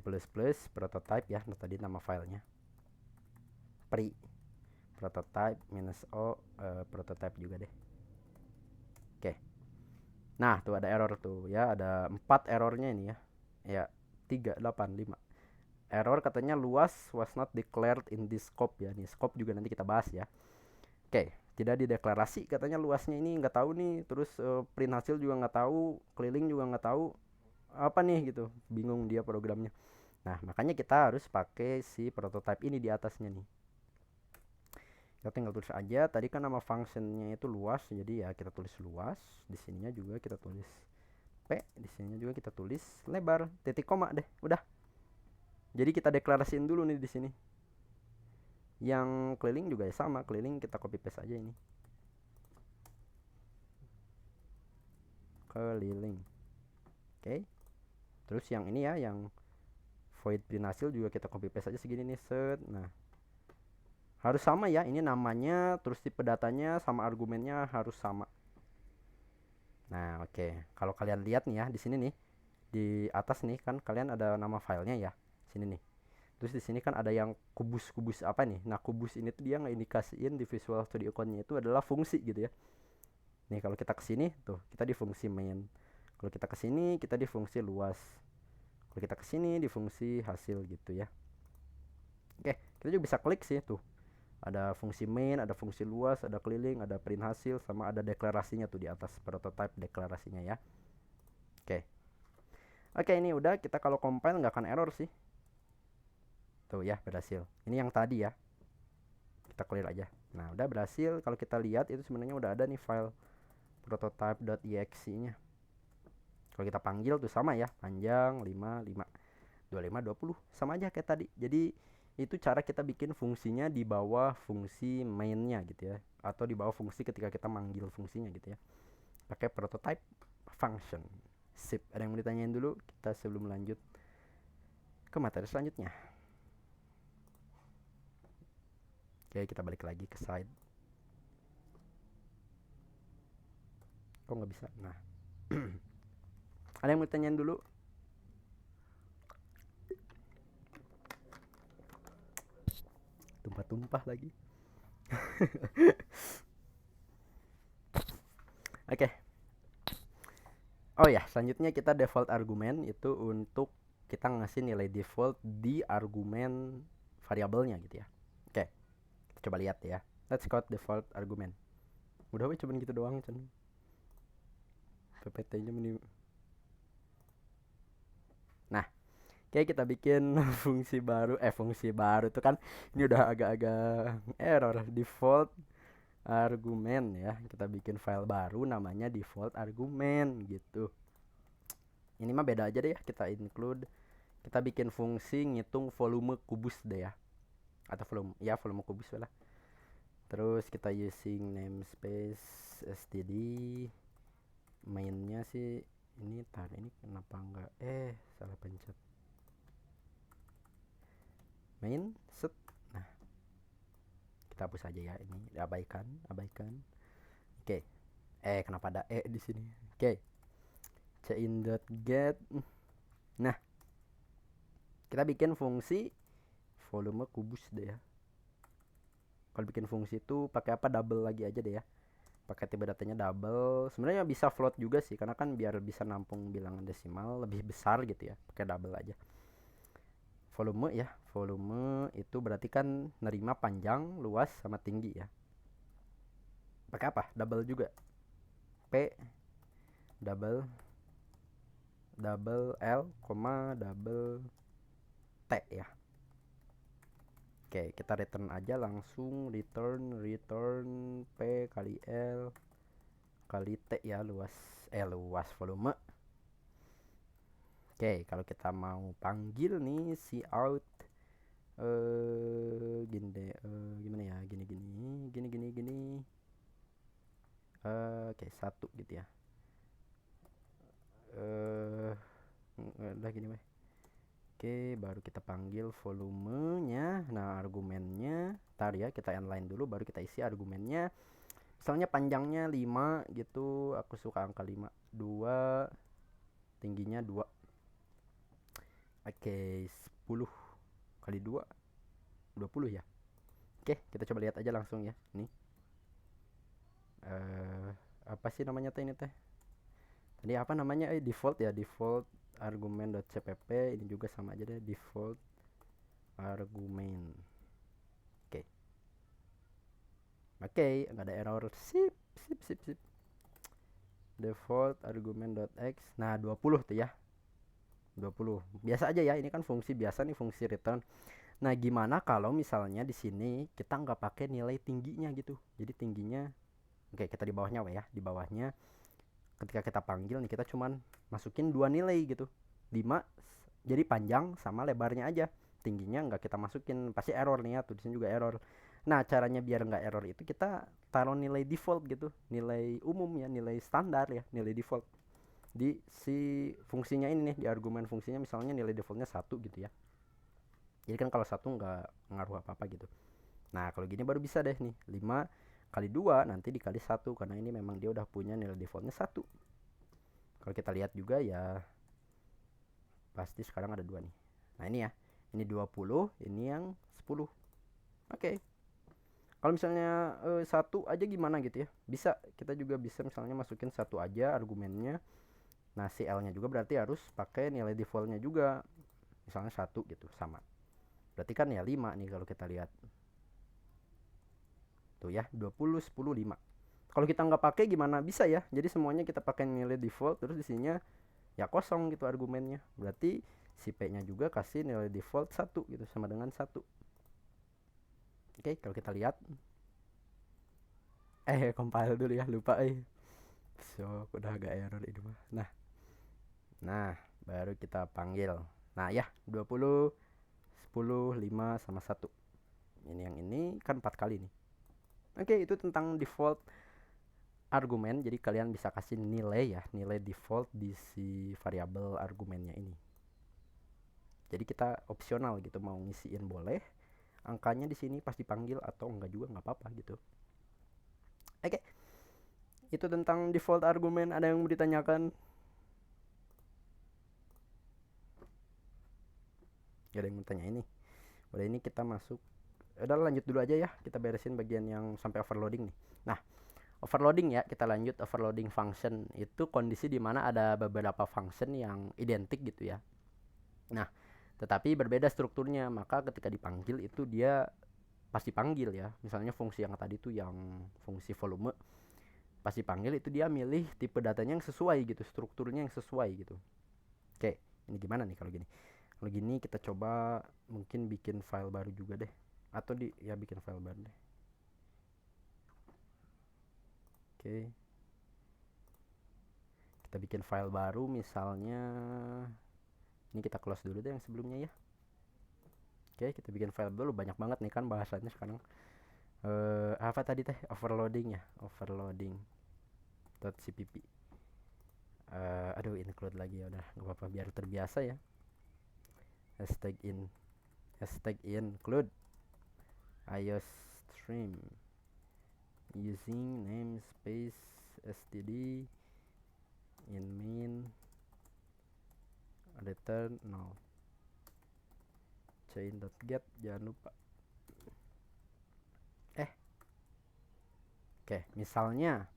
prototype ya. Nah, tadi nama filenya pre prototype -o prototype juga deh. Oke. Nah, tuh ada error tuh ya, ada 4 errornya ini ya. Ya, 3 8 5. Error katanya luas was not declared in this scope ya. Nih scope juga nanti kita bahas ya. Oke, tidak dideklarasi katanya luasnya ini, nggak tahu nih. Terus print hasil juga nggak tahu, keliling juga nggak tahu apa nih gitu. Bingung dia programnya. Nah, makanya kita harus pakai si prototype ini di atasnya nih. Kita tinggal tulis aja. Tadi kan nama functionnya itu luas, jadi ya kita tulis luas. Di sininya juga kita tulis P, di sininya juga kita tulis lebar, titik koma deh, udah. Jadi kita deklarasiin dulu nih di sini. Yang keliling juga ya sama, keliling kita copy paste aja ini. Keliling. Oke. Terus yang ini ya, yang void print hasil juga kita copy paste aja segini nih, set. Nah, harus sama ya, ini namanya, terus tipe datanya sama argumennya harus sama. Nah, oke. Kalau kalian lihat nih ya, di sini nih, di atas nih kan kalian ada nama filenya ya, sini nih. Terus di sini kan ada yang kubus-kubus apa nih. Nah, kubus ini tuh dia ngeindikasiin di Visual Studio Code-nya itu adalah fungsi gitu ya. Nih, kalau kita ke sini tuh, kita di fungsi main. Kalau kita ke sini, kita di fungsi luas. Kalau kita ke sini di fungsi hasil gitu ya. Oke, kita juga bisa klik sih tuh. Ada fungsi main, ada fungsi luas, ada keliling, ada print hasil, sama ada deklarasinya tuh di atas prototype deklarasinya ya. Oke. Oke, ini udah, kita kalau compile nggak akan error sih. Tuh ya, berhasil. Ini yang tadi ya. Kita clear aja. Nah, udah berhasil. Kalau kita lihat itu sebenarnya udah ada nih file prototype.exe-nya. Kalau kita panggil tuh sama ya, panjang 55 25 20 sama aja kayak tadi. Jadi itu cara kita bikin fungsinya di bawah fungsi mainnya gitu ya, atau di bawah fungsi ketika kita manggil fungsinya gitu ya, pakai prototype function. Sip, ada yang mau ditanyain dulu kita sebelum lanjut ke materi selanjutnya? Oke, kita balik lagi ke slide. Kok nggak bisa? Nah, ada yang mau tanyain dulu? Tumpah-tumpah lagi. Oke. Oh ya, selanjutnya kita default argumen itu untuk kita ngasih nilai default di argumen variabelnya gitu ya. Oke, kita coba lihat ya. Let's code default argument. Udah we cuman gitu doang Cen. PPT-nya Nah, kayak kita bikin fungsi baru itu kan ini udah agak-agak error. Default argumen ya, kita bikin file baru namanya default argumen gitu. Ini mah beda aja deh ya, kita include, kita bikin fungsi ngitung volume kubus deh ya, atau volume kubus lah. Terus kita using namespace std, mainnya sih ini ini kenapa enggak salah pencet main set. Nah, kita hapus aja ya, ini abaikan. Oke. Kenapa ada di sini? Oke. Cin.get. Nah, kita bikin fungsi volume kubus deh ya. Kalau bikin fungsi itu pakai apa? Double lagi aja deh ya. Pakai tipe datanya double. Sebenarnya bisa float juga sih, karena kan biar bisa nampung bilangan desimal lebih besar gitu ya. Pakai double aja. Volume ya, volume itu berarti kan nerima panjang, luas sama tinggi ya. Pakai apa? Double juga. P double L, double T ya. Oke, kita return aja langsung, return P kali L kali T ya, luas volume. Oke, kalau kita mau panggil nih cout gini deh, gimana ya, gini. Oke, 1 gitu ya. Udah gini weh. Oke, baru kita panggil volumenya. Nah, argumennya ntar ya, kita inline dulu baru kita isi argumennya. Misalnya panjangnya 5 gitu, aku suka angka 5. 2, tingginya 2. Oke, 10 kali 2 20 ya. Oke, kita coba lihat aja langsung ya. Nih. Apa sih namanya teh ini teh? Tadi apa namanya? Default ya, default argumen.cpp. Ini juga sama aja deh, default argumen. Oke, nggak ada error. Sip. Default argument.x. Nah, 20 tuh ya. 20. Biasa aja ya, ini kan fungsi biasa nih, fungsi return. Nah, gimana kalau misalnya di sini kita nggak pakai nilai tingginya gitu. Jadi tingginya, oke, kita di bawahnya ya. Di bawahnya ketika kita panggil nih, kita cuman masukin 2 nilai gitu. 5 jadi panjang sama lebarnya aja. Tingginya nggak kita masukin, pasti error nih ya, tulisan juga error. Nah, caranya biar nggak error itu kita taruh nilai default gitu, nilai umum ya, nilai standar ya, nilai default di si fungsinya ini nih, di argumen fungsinya misalnya nilai defaultnya 1 gitu ya. Jadi kan kalau 1 nggak ngaruh apa-apa gitu. Nah, kalau gini baru bisa deh nih, 5 kali 2 nanti dikali 1, karena ini memang dia udah punya nilai defaultnya 1. Kalau kita lihat juga ya, pasti sekarang ada 2 nih. Nah, ini ya, ini 20, ini yang 10. Oke. Kalau misalnya 1 aja gimana gitu ya, bisa, kita juga bisa misalnya masukin 1 aja argumennya. Nah, si L nya juga berarti harus pakai nilai defaultnya juga, misalnya 1 gitu, sama. Berarti kan ya 5 nih kalau kita lihat tuh ya, 20, 10, 5. Kalau kita nggak pakai gimana bisa ya, jadi semuanya kita pakai nilai default, terus di sininya ya kosong gitu argumennya, berarti si P nya juga kasih nilai default 1 gitu, sama dengan 1. Oke, kalau kita lihat compile dulu ya, lupa so udah agak error ini mah. Nah baru kita panggil. Nah ya, 20, 10, 5 sama 1. Ini yang ini kan 4 kali nih. Oke, itu tentang default argumen. Jadi kalian bisa kasih nilai ya, nilai default di si variabel argumennya ini. Jadi kita opsional gitu, mau ngisiin boleh, angkanya di sini pas dipanggil atau enggak juga nggak apa-apa gitu. Oke, Itu tentang default argumen. Ada yang mau ditanyakan? Gak ada yang mau tanya ini. Udah, ini kita masuk. Udah, lanjut dulu aja ya. Kita beresin bagian yang sampai overloading nih. Nah, overloading ya, kita lanjut. Overloading function itu kondisi dimana ada beberapa function yang identik gitu ya. Nah, tetapi berbeda strukturnya. Maka ketika dipanggil itu dia pasti panggil ya. Misalnya fungsi yang tadi tuh yang fungsi volume, pasti panggil itu dia milih tipe datanya yang sesuai gitu, strukturnya yang sesuai gitu. Oke, ini gimana nih kalau gini? Kalau gini kita coba mungkin bikin file baru juga deh. Atau bikin file baru deh. Oke. Kita bikin file baru misalnya. Ini kita close dulu deh yang sebelumnya ya. Oke, kita bikin file dulu. Banyak banget nih kan bahasanya sekarang. Apa tadi teh? Overloading ya. Overloading .cpp. Aduh, include lagi ya, udah nggak apa-apa biar terbiasa ya. Hashtag include iostream using namespace std in main return null chain.get, jangan lupa. Oke, misalnya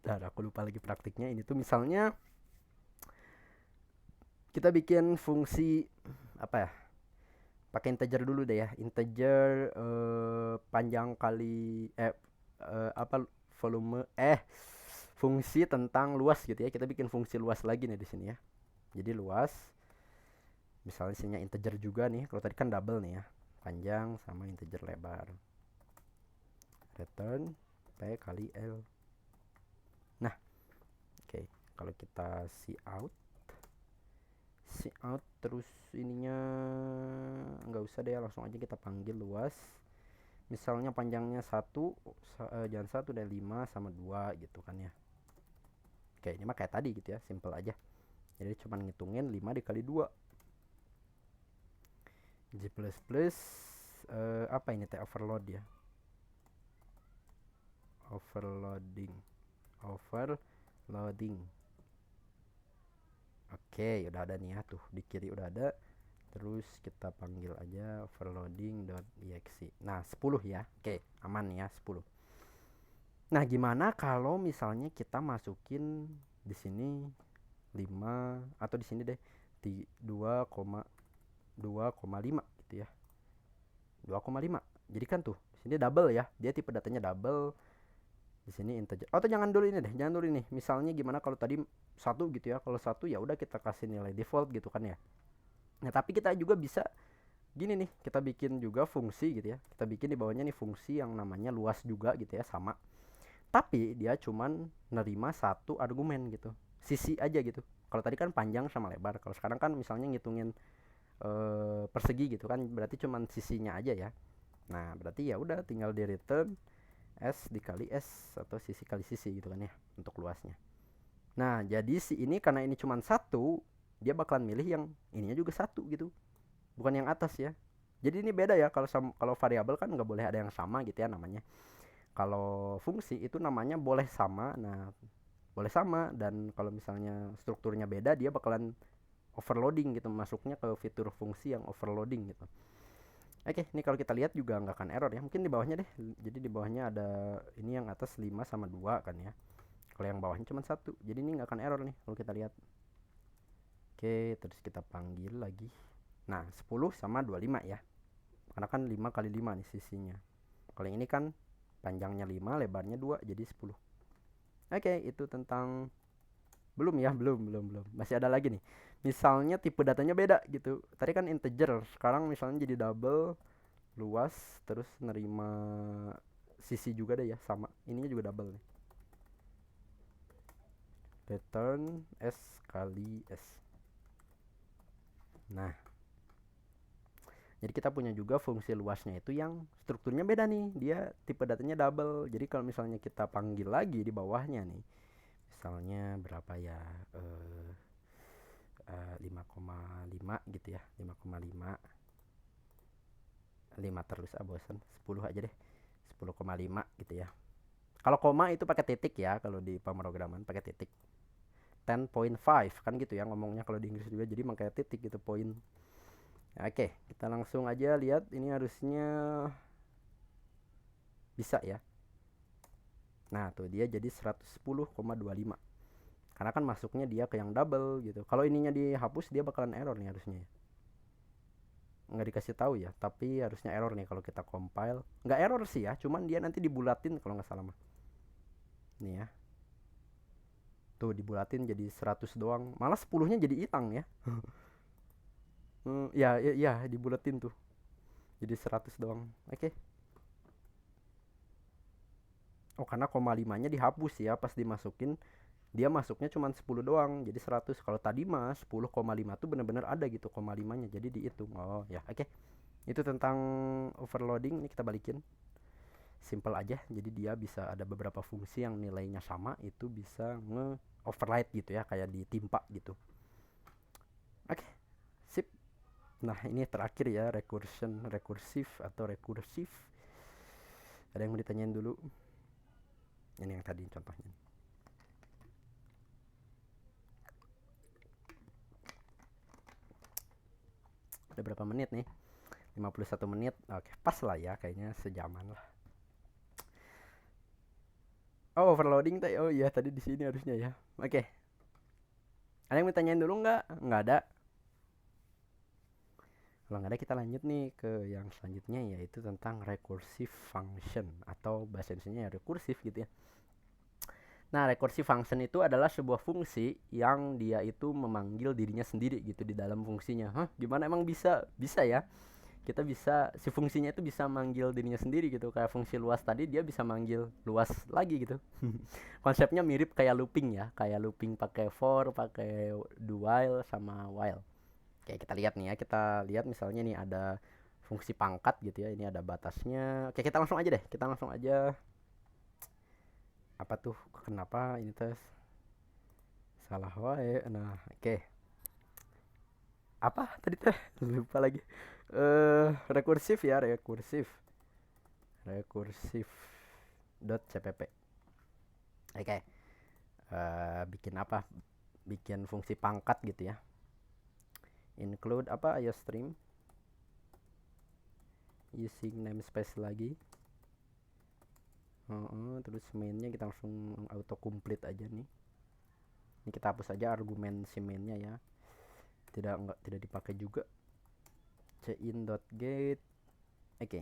aku lupa lagi praktiknya. Ini tuh misalnya kita bikin fungsi apa ya, pakai integer dulu deh ya. Integer panjang kali apa volume fungsi tentang luas gitu ya. Kita bikin fungsi luas lagi nih di sini ya. Jadi luas misalnya isinya integer juga nih. Kalau tadi kan double nih ya, panjang sama integer lebar. Return P kali L. Nah, oke, kalau kita cout terus ininya nggak usah deh, langsung aja kita panggil luas. Misalnya panjangnya 1, jangan 1 dan 5 sama 2 gitu kan ya. Oke, ini mah kayak tadi gitu ya, simple aja. Jadi cuma ngitungin 5 dikali 2. G++ apa ini teh, overload ya. Overloading. Oke, udah ada nih ya, tuh di kiri udah ada. Terus kita panggil aja overloading.exe. Nah, 10 ya. Oke, aman ya 10. Nah, gimana kalau misalnya kita masukin di sini 5 atau di sini deh 2,5 gitu ya. 2,5. Jadi kan tuh di sini double ya. Dia tipe datanya double. Di sini integer. Atau jangan dulu ini deh, jangan dulu ini. Misalnya gimana kalau tadi 1 gitu ya. Kalau 1 ya udah kita kasih nilai default gitu kan ya. Nah, tapi kita juga bisa gini nih, kita bikin juga fungsi gitu ya. Kita bikin di bawahnya nih fungsi yang namanya luas juga gitu ya, sama. Tapi dia cuman nerima satu argumen gitu. Sisi aja gitu. Kalau tadi kan panjang sama lebar. Kalau sekarang kan misalnya ngitungin persegi gitu kan, berarti cuman sisinya aja ya. Nah, berarti ya udah tinggal di return S dikali S atau sisi kali sisi gitu kan ya untuk luasnya. Nah, jadi si ini karena ini cuma 1, dia bakalan milih yang ininya juga 1 gitu. Bukan yang atas ya. Jadi ini beda ya, kalau variabel kan nggak boleh ada yang sama gitu ya namanya. Kalau fungsi itu namanya boleh sama. Nah, boleh sama, dan kalau misalnya strukturnya beda dia bakalan overloading gitu, masuknya ke fitur fungsi yang overloading gitu. Oke, ini kalau kita lihat juga nggak akan error ya. Mungkin di bawahnya deh. Jadi di bawahnya ada ini yang atas 5 sama 2 kan ya. Kalau yang bawahnya cuma 1. Jadi ini nggak akan error nih kalau kita lihat. Oke, terus kita panggil lagi. Nah, 10 sama 25 ya. Karena kan 5 kali 5 nih sisinya. Kalau yang ini kan panjangnya 5, lebarnya 2, jadi 10. Oke, itu tentang belum ya, belum. Masih ada lagi nih. Misalnya tipe datanya beda gitu. Tadi kan integer, sekarang misalnya jadi double, luas, terus nerima sisi juga deh ya, sama. Ininya juga double nih. Return S kali S. Nah, jadi kita punya juga fungsi luasnya itu yang strukturnya beda nih. Dia tipe datanya double. Jadi kalau misalnya kita panggil lagi di bawahnya nih, misalnya berapa ya, 5,5 gitu ya, 5,5 terus bosan, 10 aja deh. 10,5 gitu ya. Kalau koma itu pakai titik ya, kalau di pemrograman pakai titik. 10.5 kan gitu ya ngomongnya kalau di Inggris juga, jadi pakai titik gitu poin. Oke, kita langsung aja lihat ini harusnya bisa ya. Nah, tuh dia jadi 110,25. Karena kan masuknya dia ke yang double gitu. Kalau ininya dihapus dia bakalan error nih harusnya ya. Nggak dikasih tahu ya, tapi harusnya error nih kalau kita compile. Nggak error sih ya, cuman dia nanti dibulatin kalau nggak salah mah. Nih ya. Tuh dibulatin jadi 100 doang. Malah 10-nya jadi hilang ya. Ya, ya, ya, dibulatin tuh. Jadi 100 doang. Oke. Oh, karena koma 5-nya dihapus ya pas dimasukin. Dia masuknya cuma 10 doang, jadi 100. Kalau tadi mah 10,5 tuh bener-bener ada gitu koma 5-nya, jadi dihitung. Oh ya, oke. Itu tentang overloading. Ini kita balikin. Simple aja. Jadi dia bisa ada beberapa fungsi yang nilainya sama, itu bisa nge-override gitu ya, kayak ditimpa gitu. Oke, sip. Nah, ini terakhir ya, rekursif atau rekursif. Ada yang mau ditanyain dulu? Ini yang tadi contohnya. Udah berapa menit nih? 51 menit. Oke, pas lah ya, kayaknya sejaman lah. Oh, overloading tadi. Oh iya, tadi di sini harusnya ya. Oke. Ada yang mau ditanyain dulu nggak? Nggak ada. Kalau nggak ada, kita lanjut nih ke yang selanjutnya, yaitu tentang recursive function atau bahasa Indonesia ya rekursif gitu ya. Nah, recursive function itu adalah sebuah fungsi yang dia itu memanggil dirinya sendiri gitu di dalam fungsinya. Hah, gimana emang bisa? Bisa ya. Kita bisa, si fungsinya itu bisa manggil dirinya sendiri gitu. Kayak fungsi luas tadi dia bisa manggil luas lagi gitu. Konsepnya mirip kayak looping ya, kayak looping pakai for, pakai do while sama while. Oke, kita lihat nih ya. Kita lihat misalnya nih ada fungsi pangkat gitu ya. Ini ada batasnya. Oke, kita langsung aja deh. Kita langsung aja. Apa tuh? Kenapa ini tes? Salah wae. Nah, oke. Apa tadi teh? Lupa lagi. Rekursif ya, rekursif. Rekursif .cpp. Oke. Bikin apa? Bikin fungsi pangkat gitu ya. Include apa? IOStream using namespace lagi. Terus mainnya kita langsung auto complete aja nih. Ini kita hapus aja argumen si mainnya ya. Tidak dipakai juga. Cin.get. Oke.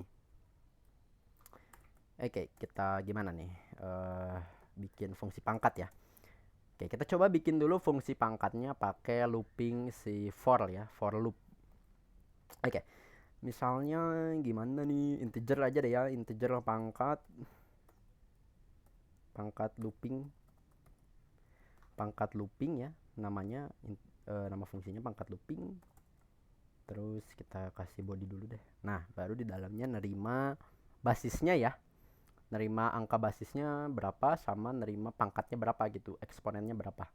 Oke, kita gimana nih? Bikin fungsi pangkat ya. Oke, kita coba bikin dulu fungsi pangkatnya pakai looping si for ya, for loop. Oke. Misalnya gimana nih? Integer aja deh ya, integer pangkat looping ya, namanya nama fungsinya pangkat looping. Terus kita kasih body dulu deh. Nah, baru di dalamnya nerima basisnya ya, nerima angka basisnya berapa sama nerima pangkatnya berapa gitu, eksponennya berapa.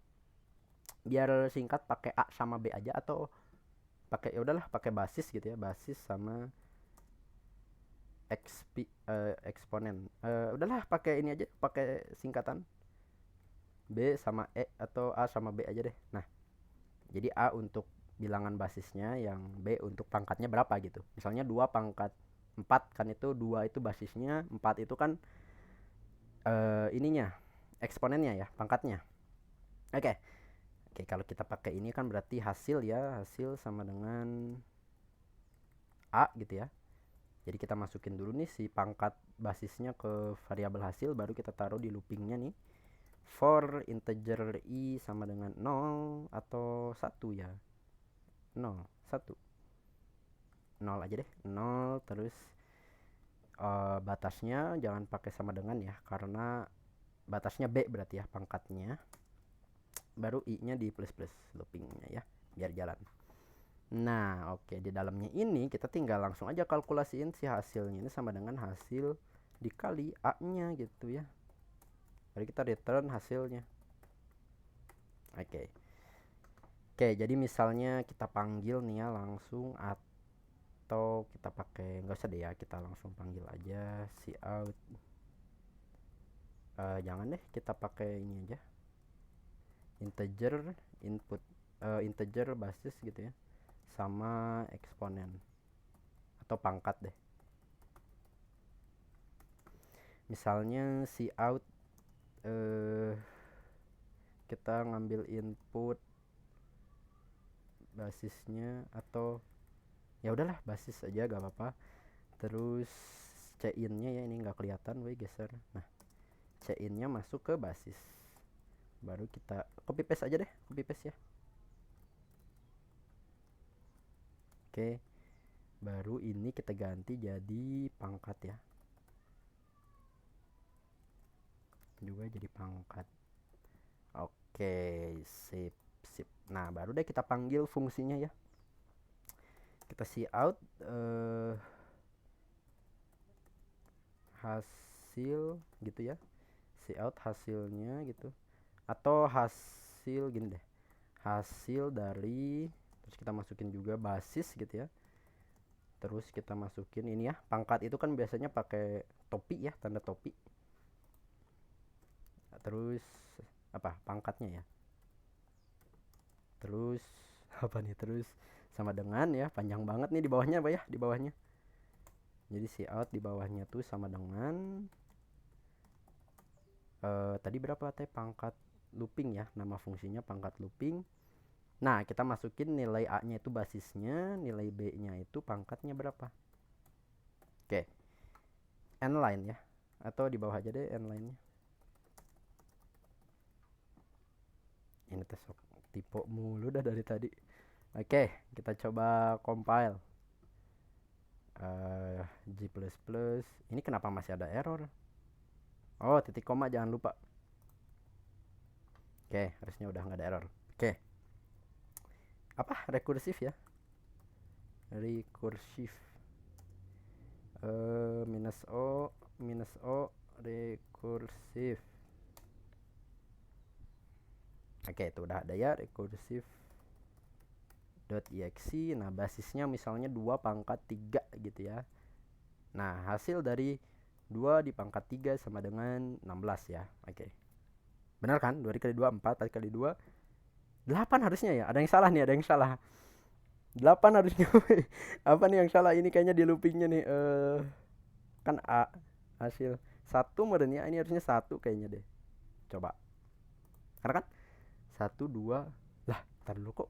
Biar singkat pakai A sama B aja, atau pakai ya udahlah pakai basis gitu ya, basis sama eksponen. Udahlah pakai ini aja, pakai singkatan B sama E atau A sama B aja deh. Nah, jadi A untuk bilangan basisnya, yang B untuk pangkatnya berapa gitu. Misalnya 2 pangkat 4 kan, itu 2 itu basisnya, 4 itu kan ininya eksponennya ya, pangkatnya. Oke. Oke, kalau kita pakai ini kan berarti hasil ya, hasil sama dengan A gitu ya. Jadi kita masukin dulu nih si pangkat basisnya ke variabel hasil, baru kita taruh di loopingnya nih. For integer i sama dengan 0 atau 1 ya. 0, 1. 0 aja deh. 0 terus batasnya jangan pakai sama dengan ya, karena batasnya B berarti ya pangkatnya. Baru i-nya di plus loopingnya ya, biar jalan. Nah, oke, di dalamnya ini kita tinggal langsung aja kalkulasiin si hasilnya ini sama dengan hasil dikali A-nya gitu ya. Jadi kita return hasilnya. Oke. Oke, jadi misalnya kita panggil nih ya langsung atau kita pakai, nggak usah deh ya, kita langsung panggil aja cout. Jangan deh, kita pakai ini aja, integer input, integer basis gitu ya, sama eksponen atau pangkat deh. Misalnya cout, kita ngambil input basisnya, atau ya udahlah basis aja gak apa-apa. Terus cin-nya ya, ini nggak kelihatan, gue geser. Nah, cin-nya masuk ke basis, baru kita copy paste aja deh, copy paste ya. Oke, baru ini kita ganti jadi pangkat ya, juga jadi pangkat. Oke, sip sip. Nah, baru deh kita panggil fungsinya ya. Kita cout hasil gitu ya, cout hasilnya gitu, atau hasil gini deh, hasil dari, terus kita masukin juga basis gitu ya. Terus kita masukin ini ya, pangkat itu kan biasanya pakai topi ya, tanda topi. Terus apa pangkatnya ya, terus apa nih, terus sama dengan ya, panjang banget nih di bawahnya apa ya, di bawahnya. Jadi cout di bawahnya tuh sama dengan tadi berapa teh, pangkat looping ya, nama fungsinya pangkat looping. Nah, kita masukin nilai A nya itu basisnya, nilai B nya itu pangkatnya berapa. Oke, n line ya, atau di bawah aja deh n line nya. Ini tes tipe mulu dah dari tadi. Oke, kita coba compile. G++. Ini kenapa masih ada error? Oh, titik koma jangan lupa. Oke, harusnya udah nggak ada error. Oke. Apa? Rekursif ya? Rekursif. Minus O, rekursif. Oke, itu udah ada ya, rekursif .exe. Nah, basisnya misalnya 2 pangkat 3 gitu ya. Nah, hasil dari 2 di pangkat 3 sama dengan 16 ya. Oke. Benar kan? 2 dikali 2 4, 4 kali 2 8 harusnya ya. Ada yang salah nih, ada yang salah. 8 harusnya. Apa nih yang salah? Ini kayaknya di loopingnya nih. Kan A hasil 1 meren ya. Ini harusnya 1 kayaknya deh. Coba. Karena kan 1 2. Lah, ntar dulu kok.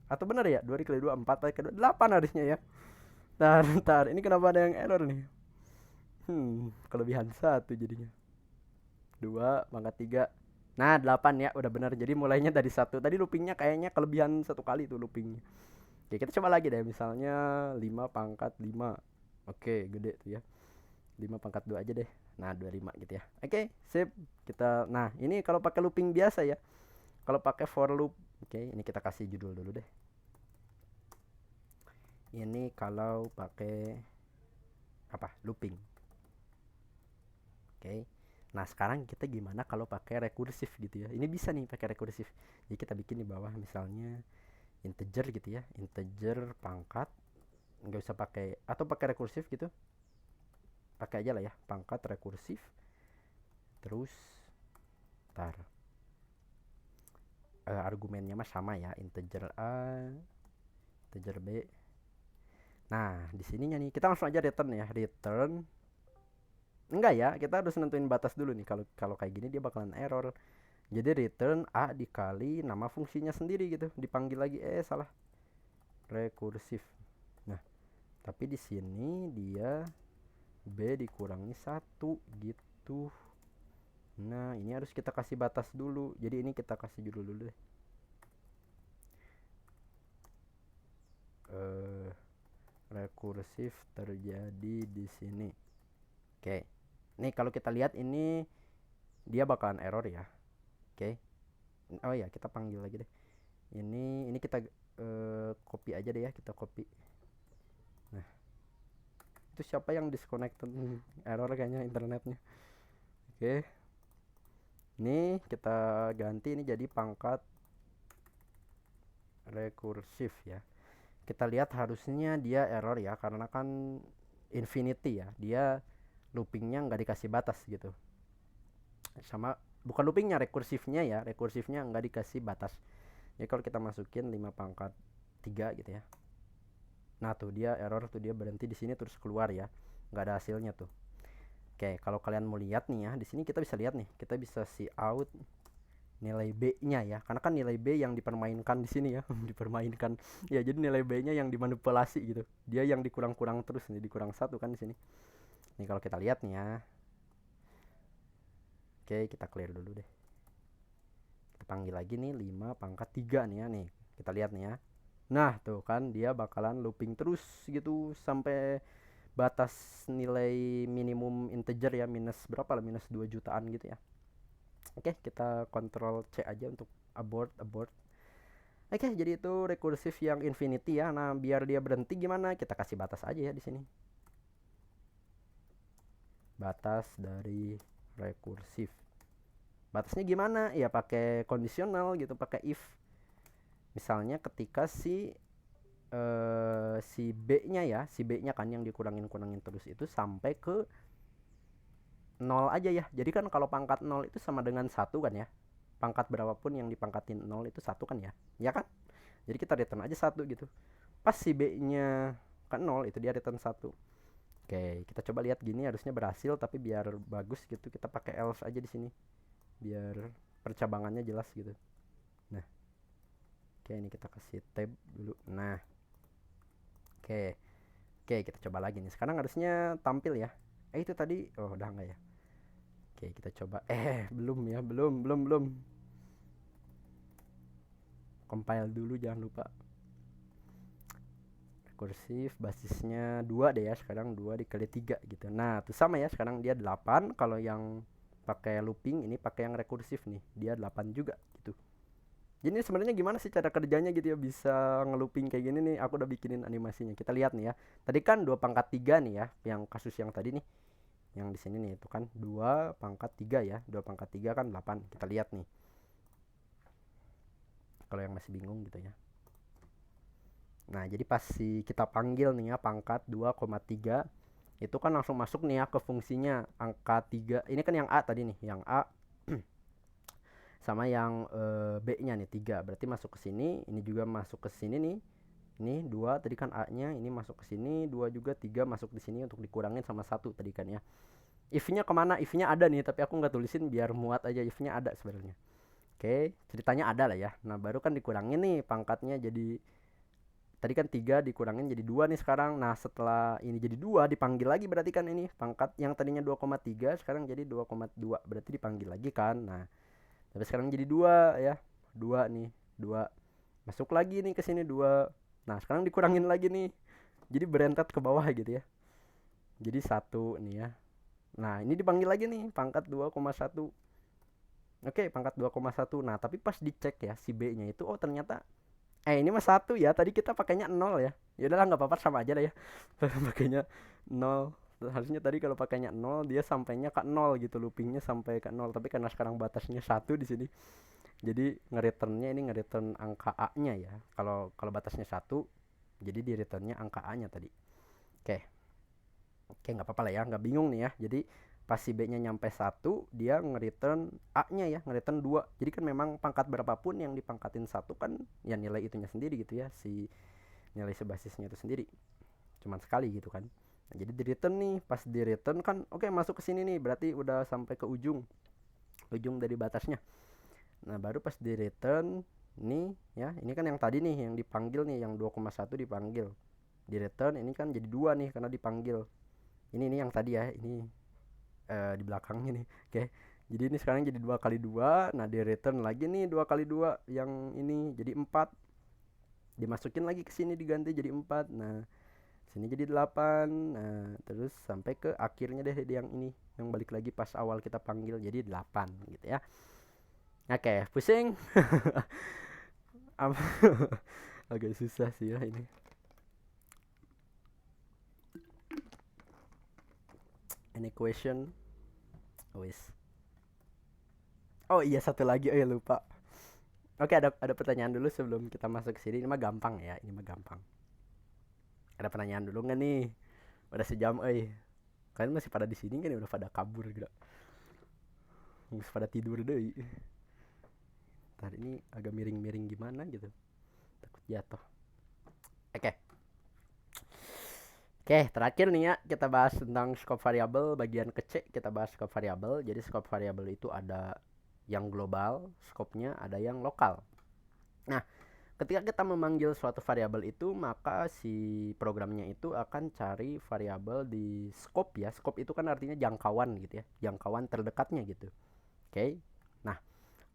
Atau benar ya? 2 dikali 2 4, 4 kali 2 8 harusnya ya. Ntar. Ini kenapa ada yang error nih? Kelebihan 1 jadinya. 2 pangkat 3. Nah, 8 ya, udah benar. Jadi mulainya dari 1. Tadi loopingnya kayaknya kelebihan 1 kali tuh loopingnya. Oke, kita coba lagi deh. Misalnya 5 pangkat 5. Oke, gede tuh ya. 5 pangkat 2 aja deh. Nah, 25 gitu ya. Oke, sip. Nah, ini kalau pakai looping biasa ya. Kalau pakai for loop. Oke, ini kita kasih judul dulu deh. Ini kalau pakai apa? Looping. Oke. Nah, sekarang kita gimana kalau pakai rekursif gitu ya. Ini bisa nih pakai rekursif. Jadi kita bikin di bawah misalnya integer gitu ya. Integer pangkat. Nggak usah pakai, atau pakai rekursif gitu. Pakai aja lah ya, pangkat rekursif. Terus argumennya mah sama ya, integer A, integer B. Nah, di sininya nih kita langsung aja return ya, return. Enggak ya, kita harus nentuin batas dulu nih. Kalau kayak gini dia bakalan error. Jadi return A dikali nama fungsinya sendiri gitu. Dipanggil lagi, salah. Rekursif. Nah, tapi di sini dia B dikurangi 1 gitu. Nah, ini harus kita kasih batas dulu. Jadi ini kita kasih judul dulu deh. Rekursif terjadi di sini. Oke. Nih kalau kita lihat ini dia bakalan error ya. Oke. Oh ya, kita panggil lagi deh. Ini kita copy aja deh ya, kita copy. Nah, itu siapa yang disconnected? Error kayaknya internetnya. Oke. Ini kita ganti ini jadi pangkat rekursif ya. kita lihat harusnya dia error ya, karena kan infinity ya, dia loopingnya nggak dikasih batas gitu. Sama bukan loopingnya, rekursifnya ya, rekursifnya nggak dikasih batas. Jadi kalau kita masukin 5 pangkat 3 gitu ya, nah tuh dia error tuh, dia berhenti di sini terus keluar ya, nggak ada hasilnya tuh. Oke, kalau kalian mau lihat nih ya, di sini kita bisa lihat nih, kita bisa see out nilai B-nya ya, karena kan nilai B yang dipermainkan di sini ya. Dipermainkan ya, jadi nilai B-nya yang dimanipulasi gitu, dia yang dikurang-kurang terus nih, dikurang satu kan di sini. Nih kalau kita lihat nih ya, oke kita clear dulu deh, kita panggil lagi nih 5 pangkat 3 nih ya, nih kita lihat nih ya. Nah tuh kan dia bakalan looping terus gitu sampai batas nilai minimum integer ya, minus berapa lah, minus 2 jutaan gitu ya. Oke, kita kontrol C aja untuk abort. Oke, jadi itu rekursif yang infinity ya. Nah, biar dia berhenti gimana? Kita kasih batas aja ya di sini. Batas dari rekursif. Batasnya gimana? Ya pakai kondisional gitu, pakai if. Misalnya ketika si B-nya ya, si B-nya kan yang dikurangin terus itu sampai ke 0 aja ya. Jadi kan kalau pangkat 0 itu sama dengan 1 kan ya. Pangkat berapapun yang dipangkatin 0 itu 1 kan ya. Ya kan? Jadi kita return aja 1 gitu. Pas si B-nya ke 0 itu dia return 1. Oke, kita coba lihat gini harusnya berhasil, tapi biar bagus gitu kita pakai else aja di sini. Biar percabangannya jelas gitu. Nah. Oke, ini kita kasih tab dulu. Nah. Oke. Oke, kita coba lagi nih. Sekarang harusnya tampil ya. Itu tadi udah enggak ya? Oke, kita coba. Belum ya, belum. Compile dulu jangan lupa. Rekursif basisnya 2 deh ya, sekarang 2 dikali 3 gitu. Nah, itu sama ya, sekarang dia 8. Kalau yang pakai looping ini pakai yang rekursif nih, dia 8 juga gitu. Jadi sebenarnya gimana sih cara kerjanya gitu ya, bisa ngelooping kayak gini nih. Aku udah bikinin animasinya. Kita lihat nih ya. Tadi kan 2 pangkat 3 nih ya, yang kasus yang tadi nih. Yang di sini nih itu kan 2 pangkat 3 ya. 2 pangkat 3 kan 8. Kita lihat nih. Kalau yang masih bingung gitu ya. Nah, jadi pas kita panggil nih ya pangkat 2,3 itu kan langsung masuk nih ya ke fungsinya angka 3. Ini kan yang A tadi nih, yang A sama yang B-nya nih 3. Berarti masuk ke sini, ini juga masuk ke sini nih. Ini 2 tadi kan A-nya, ini masuk ke sini, 2 juga, 3 masuk di sini untuk dikurangin sama 1 tadi kan ya. If-nya kemana? If-nya ada nih, tapi aku nggak tulisin biar muat aja. If-nya ada sebenarnya. Oke, ceritanya ada lah ya. Nah, baru kan dikurangin nih pangkatnya, jadi tadi kan 3 dikurangin jadi 2 nih sekarang. Nah, setelah ini jadi 2 dipanggil lagi, berarti kan ini pangkat yang tadinya 2,3 sekarang jadi 2,2. Berarti dipanggil lagi kan. Nah, tapi sekarang jadi 2 ya. 2 nih, 2. Masuk lagi nih ke sini 2. Nah, sekarang dikurangin lagi nih. Jadi berentet ke bawah gitu ya. Jadi 1 nih ya. Nah, ini dipanggil lagi nih pangkat 2,1. Oke, pangkat 2,1. Nah, tapi pas dicek ya si B-nya itu ternyata ini mah 1 ya. Tadi kita pakainya 0 ya. Ya udahlah nggak apa-apa, sama aja lah ya. Pakainya 0. Harusnya tadi kalau pakainya 0 dia sampainya ke 0 gitu, loopingnya sampai ke 0. Tapi karena sekarang batasnya 1 di sini. Jadi nge-returnnya ini nge-return angka A-nya ya. Kalau batasnya 1, jadi di returnnya angka A-nya tadi. Oke. Oke, nggak apa-apa lah ya, nggak bingung nih ya. Jadi pas si B-nya nyampe 1, dia nge-return A-nya ya, nge-return 2. Jadi kan memang pangkat berapapun yang dipangkatin 1 kan ya nilai itunya sendiri gitu ya, si nilai sebasisnya itu sendiri. Cuman sekali gitu kan. Nah, jadi di-return nih, pas di-return kan oke, masuk ke sini nih, berarti udah sampai ke ujung dari batasnya. Nah, baru pas di-return nih ya, ini kan yang tadi nih yang dipanggil nih, yang 2,1 dipanggil. Di-return ini kan jadi 2 nih karena dipanggil. Ini yang tadi ya, ini di belakangnya nih. Oke. Jadi ini sekarang jadi 2 kali 2. Nah, di return lagi nih 2 kali 2 yang ini jadi 4. Dimasukin lagi ke sini diganti jadi 4. Nah, sini jadi 8. Nah, terus sampai ke akhirnya deh yang ini, yang balik lagi pas awal kita panggil jadi 8 gitu ya. Oke, pusing. Agak susah sih ya ini. Any question? Wis. Oh iya, satu lagi, oh ya lupa. Oke, ada pertanyaan dulu sebelum kita masuk ke sini. Ini mah gampang ya, ini mah gampang. Ada pertanyaan dulu nggak nih? Udah sejam, kalian masih pada di sini kan? Udah pada kabur gitu, masih pada tidur deh. Tadi ini agak miring-miring gimana gitu, takut jatuh. Oke. Oke, terakhir nih ya, kita bahas tentang scope variabel bagian kecil. Kita bahas scope variabel. Jadi scope variabel itu ada yang global, scope-nya ada yang lokal. Nah, ketika kita memanggil suatu variabel itu, maka si programnya itu akan cari variabel di scope ya. Scope itu kan artinya jangkauan gitu ya, jangkauan terdekatnya gitu. Oke. Nah,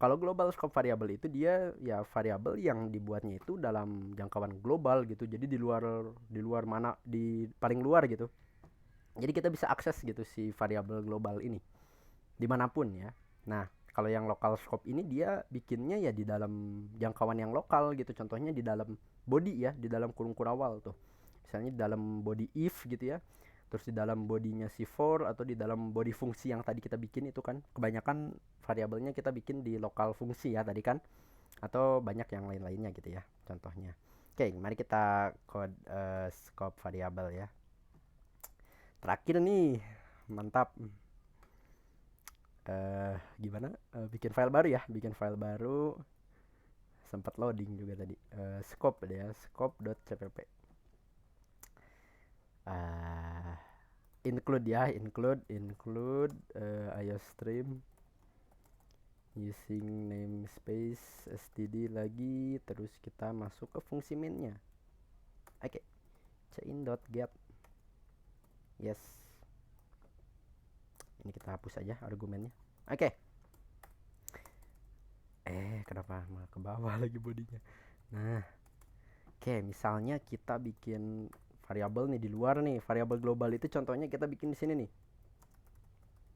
kalau global scope variabel itu dia ya variabel yang dibuatnya itu dalam jangkauan global gitu. Jadi di luar mana, di paling luar gitu. Jadi kita bisa akses gitu si variabel global ini dimanapun ya. Nah, kalau yang local scope ini dia bikinnya ya di dalam jangkauan yang lokal gitu. Contohnya di dalam body ya, di dalam kurung kurawal tuh. Misalnya di dalam body if gitu ya. Terus di dalam bodinya si for atau di dalam body fungsi yang tadi kita bikin itu kan. Kebanyakan variabelnya kita bikin di lokal fungsi ya tadi kan. Atau banyak yang lain-lainnya gitu ya contohnya. Oke, mari kita code scope variabel ya. Terakhir nih, mantap. Gimana bikin file baru ya, bikin file baru. Sempat loading juga tadi. Scope ya, scope.cpp. Include ya, include iostream using namespace std lagi, terus kita masuk ke fungsi mainnya. Oke, chain.get. Yes, ini kita hapus aja argumennya. Oke. Kenapa malah ke bawah lagi bodinya? Nah, oke, misalnya kita bikin variabel nih di luar nih, variabel global itu contohnya kita bikin di sini nih.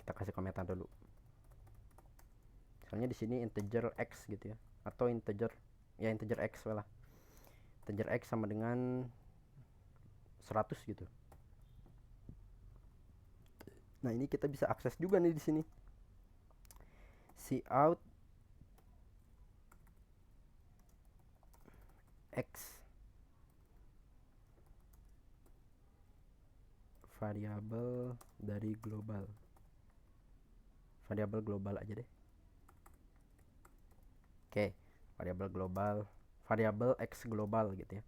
Kita kasih komentar dulu. Misalnya di sini integer x gitu ya, atau integer x lah. Integer x sama dengan 100 gitu. Nah, ini kita bisa akses juga nih di sini. Cout x variabel dari global. Variabel global aja deh. Oke, variabel global, variabel x global gitu ya.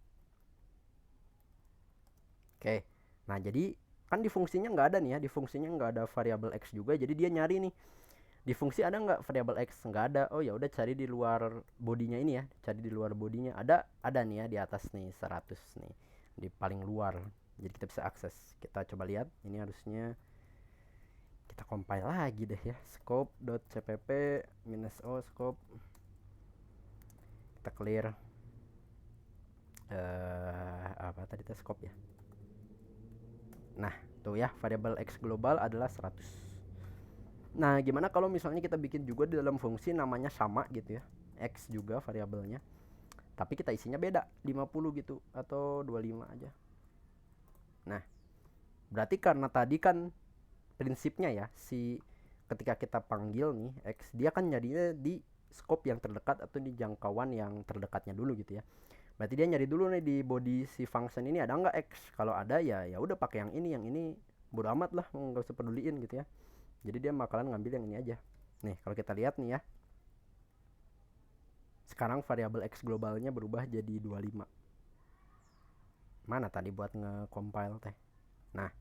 Oke, nah jadi kan di fungsinya nggak ada nih ya, di fungsinya nggak ada variabel x juga, jadi dia nyari nih di fungsi ada nggak variabel x, nggak ada. Oh ya udah, cari di luar bodinya ini ya, cari di luar bodinya. Ada nih ya di atas nih 100 nih di paling luar, jadi kita bisa akses. Kita coba lihat, ini harusnya kita compile lagi deh ya, scope.cpp -o scope, kita clear apa tadi tes scope ya. Nah tuh ya, variabel x global adalah 100. Nah, gimana kalau misalnya kita bikin juga di dalam fungsi namanya sama gitu ya, x juga variabelnya, tapi kita isinya beda, 50 gitu atau 25 aja. Nah, berarti karena tadi kan prinsipnya ya, si ketika kita panggil nih x, dia kan jadinya di scope yang terdekat atau di jangkauan yang terdekatnya dulu gitu ya. Berarti dia nyari dulu nih di body si function ini ada nggak x. Kalau ada ya udah pakai yang ini bodo amat lah, nggak usah peduliin gitu ya. Jadi dia bakalan ngambil yang ini aja. Nih, kalau kita lihat nih ya. Sekarang variabel x globalnya berubah jadi 25. Mana tadi buat nge-compile teh? Nah,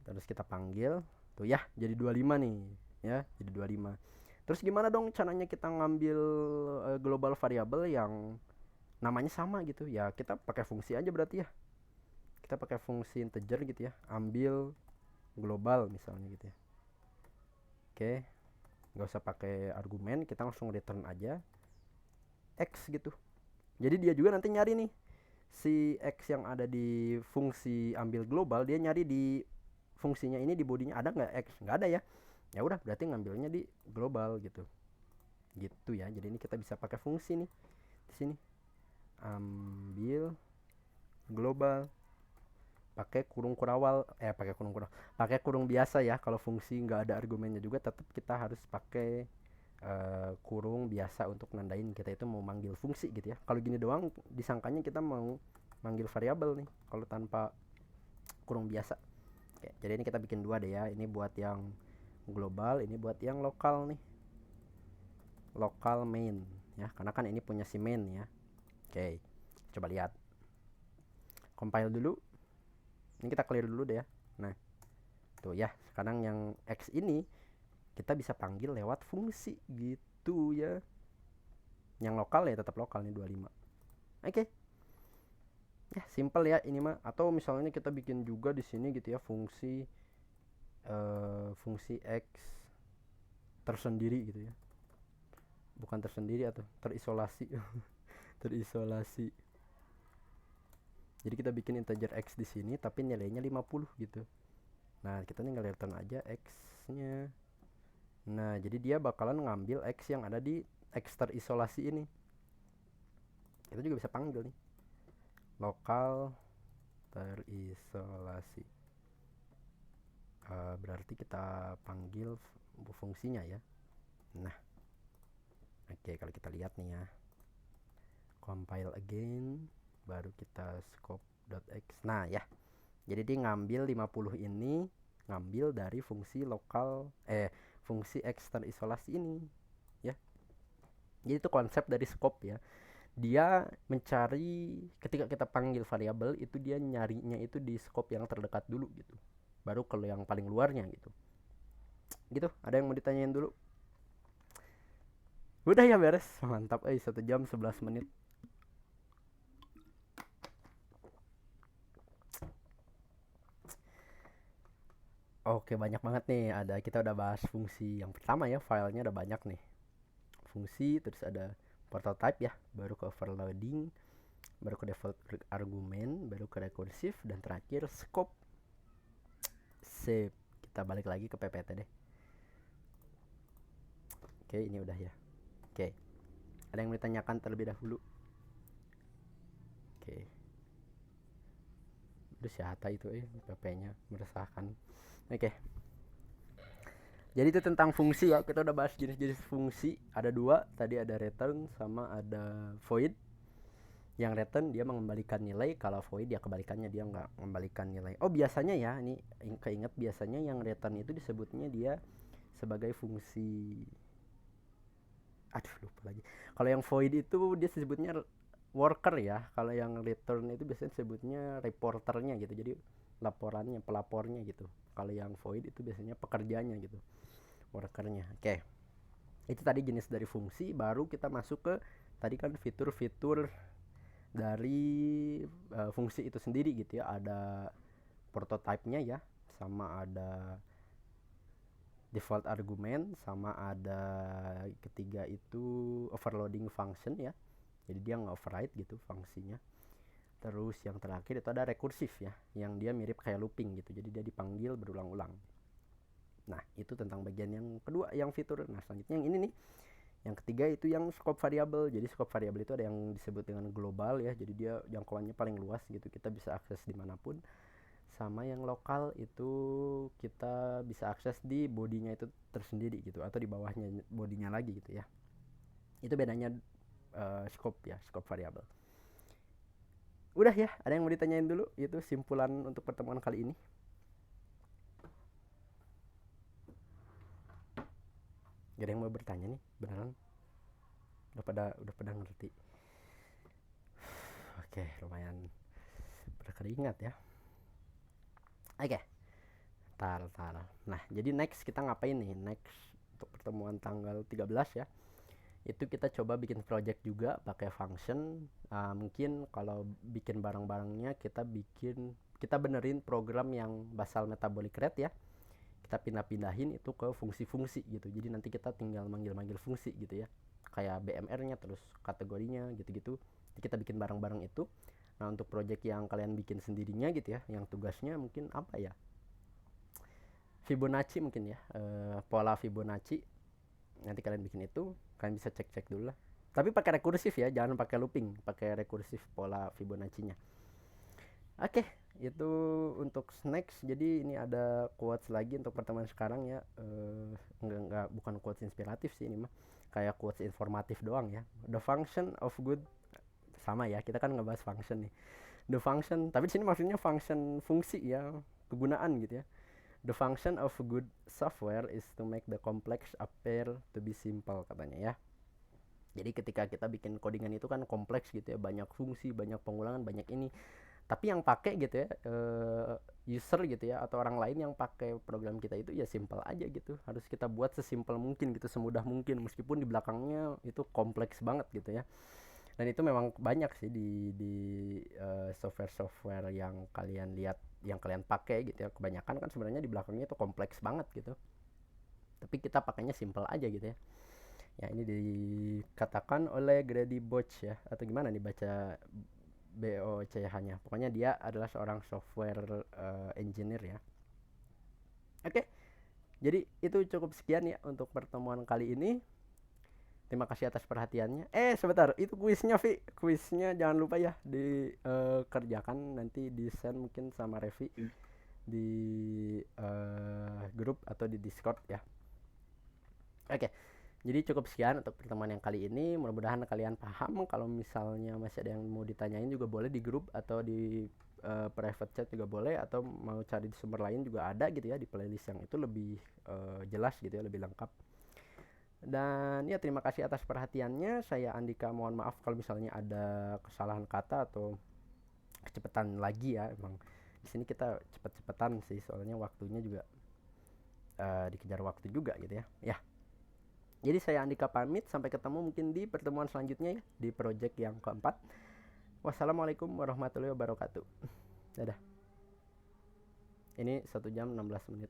terus kita panggil. Tuh ya, jadi 25 nih. Ya, jadi 25. Terus gimana dong caranya kita ngambil global variabel yang namanya sama gitu? Ya, kita pakai fungsi aja berarti ya. Kita pakai fungsi integer gitu ya. Ambil global misalnya gitu ya. Oke, nggak usah pakai argumen, kita langsung return aja x gitu. Jadi dia juga nanti nyari nih si x yang ada di fungsi ambil global, dia nyari di fungsinya ini di bodinya ada nggak x. Nggak ada ya, ya udah berarti ngambilnya di global gitu ya. Jadi ini kita bisa pakai fungsi nih di sini, ambil global pakai kurung kurawal, pakai kurung biasa ya. Kalau fungsi nggak ada argumennya juga tetap kita harus pakai kurung biasa untuk nandain kita itu mau manggil fungsi gitu ya. Kalau gini doang disangkanya kita mau manggil variabel nih kalau tanpa kurung biasa. Oke, jadi ini kita bikin dua deh ya. Ini buat yang global, ini buat yang lokal nih. Lokal main ya, karena kan ini punya si main ya. Oke, coba lihat. Compile dulu. Ini kita clear dulu deh ya. Nah, tuh ya, sekarang yang X ini kita bisa panggil lewat fungsi gitu ya. Yang lokal ya tetap lokal nih 25. Oke. Ya, simple ya ini mah. Atau misalnya kita bikin juga di sini gitu ya fungsi fungsi X tersendiri gitu ya. Bukan tersendiri atau terisolasi. Terisolasi. Jadi kita bikin integer X di sini tapi nilainya 50 gitu. Nah, kita tinggal return aja X-nya. Nah, jadi dia bakalan ngambil X yang ada di X terisolasi ini. Kita juga bisa panggil nih. Lokal terisolasi. Berarti kita panggil fungsinya ya. Nah, oke, kalau kita lihat nih ya. Compile again, baru kita scope.x. Nah, ya. Jadi dia ngambil 50 ini, ngambil dari fungsi lokal fungsi X terisolasi ini ya. Jadi itu konsep dari scope ya. Dia mencari ketika kita panggil variabel itu dia nyarinya itu di scope yang terdekat dulu gitu. Baru kalau yang paling luarnya gitu. Gitu, ada yang mau ditanyain dulu? Udah ya beres, mantap 1 jam 11 menit. Oke, banyak banget nih. Kita udah bahas fungsi yang pertama ya, filenya ada banyak nih. Fungsi, terus ada prototype ya, baru ke overloading, baru ke default argument, baru ke recursive, dan terakhir scope. Sip, kita balik lagi ke PPT deh. Oke, ini udah ya. Oke, ada yang mau ditanyakan terlebih dahulu? Oke. Udah sihata itu PP-nya meresahkan. Oke. Jadi itu tentang fungsi ya. Kita udah bahas jenis-jenis fungsi. Ada 2, tadi ada return sama ada void. Yang return dia mengembalikan nilai, kalau void ya kebalikannya, dia nggak mengembalikan nilai. Oh, biasanya ya, ini keinget biasanya yang return itu disebutnya dia sebagai fungsi, aduh lupa lagi. Kalau yang void itu dia disebutnya worker ya. Kalau yang return itu biasanya disebutnya reporternya gitu. Jadi laporannya, pelapornya gitu. Kalau yang void itu biasanya pekerjanya gitu, workernya. Oke, itu tadi jenis dari fungsi. Baru kita masuk ke tadi kan fitur-fitur dari fungsi itu sendiri gitu ya. Ada prototype-nya ya, sama ada default argument, sama ada ketiga itu overloading function ya. Jadi dia nge-override gitu fungsinya. Terus yang terakhir itu ada rekursif ya, yang dia mirip kayak looping gitu. Jadi dia dipanggil berulang-ulang. Nah, itu tentang bagian yang kedua, yang fitur. Nah, selanjutnya yang ini nih. Yang ketiga itu yang scope variable. Jadi scope variable itu ada yang disebut dengan global ya. Jadi dia jangkauannya paling luas gitu. Kita bisa akses dimanapun. Sama yang lokal itu kita bisa akses di bodinya itu tersendiri gitu. Atau di bawahnya bodinya lagi gitu ya. Itu bedanya scope ya, scope variable. Udah ya, ada yang mau ditanyain dulu? Itu simpulan untuk pertemuan kali ini. Gak ada yang mau bertanya nih, beneran? Udah pada ngerti. Oke, lumayan berkeringat ya. Oke. Tar. Nah, jadi next kita ngapain nih? Next untuk pertemuan tanggal 13 ya. Itu kita coba bikin project juga pakai function. Mungkin kalau bikin barang-barangnya kita benerin program yang basal metabolic rate ya. Kita pindah-pindahin itu ke fungsi-fungsi gitu. Jadi nanti kita tinggal manggil-manggil fungsi gitu ya. Kayak BMR-nya, terus kategorinya gitu-gitu. Jadi kita bikin barang-barang itu. Nah, untuk project yang kalian bikin sendirinya gitu ya, yang tugasnya mungkin apa ya? Fibonacci mungkin ya, pola Fibonacci. Nanti kalian bikin itu, kalian bisa cek-cek dulu lah. Tapi pakai rekursif ya, jangan pakai looping, pakai rekursif pola Fibonacci-nya. Oke, itu untuk snacks. Jadi ini ada quotes lagi untuk pertemuan sekarang ya. Enggak, bukan quotes inspiratif sih ini mah. Kayak quotes informatif doang ya. The function of good, sama ya, kita kan ngebahas function nih. The function, tapi di sini maksudnya fungsi ya, kegunaan gitu ya. The function of a good software is to make the complex appear to be simple katanya ya. Jadi ketika kita bikin codingan itu kan kompleks gitu ya, banyak fungsi, banyak pengulangan, banyak ini. Tapi yang pakai gitu ya, user gitu ya, atau orang lain yang pakai program kita itu ya simple aja gitu. Harus kita buat sesimpel mungkin gitu, semudah mungkin, meskipun di belakangnya itu kompleks banget gitu ya. Dan itu memang banyak sih di software-software yang kalian lihat, yang kalian pakai gitu ya. Kebanyakan kan sebenarnya di belakangnya itu kompleks banget gitu. Tapi kita pakainya simple aja gitu ya. Ya ini dikatakan oleh Grady Botch ya, atau gimana nih baca BOCH-nya. Pokoknya dia adalah seorang software engineer ya. Oke. Jadi itu cukup sekian ya untuk pertemuan kali ini. Terima kasih atas perhatiannya. Sebentar, itu kuisnya Vi. Kuisnya jangan lupa ya dikerjakan, nanti di send mungkin sama Revi di grup atau di Discord ya. Oke. Jadi cukup sekian untuk pertemuan yang kali ini. Mudah-mudahan kalian paham. Kalau misalnya masih ada yang mau ditanyain juga boleh di grup atau di private chat juga boleh, atau mau cari di sumber lain juga ada gitu ya, di playlist yang itu lebih jelas gitu ya, lebih lengkap. Dan ya terima kasih atas perhatiannya. Saya Andika, mohon maaf kalau misalnya ada kesalahan kata atau kecepatan lagi ya. Emang di sini kita cepet-cepetan sih, soalnya waktunya juga dikejar waktu juga gitu ya. Ya. Jadi saya Andika pamit, sampai ketemu mungkin di pertemuan selanjutnya ya, di project yang keempat. Wassalamualaikum warahmatullahi wabarakatuh. Dadah. Ini 1 jam 16 menit.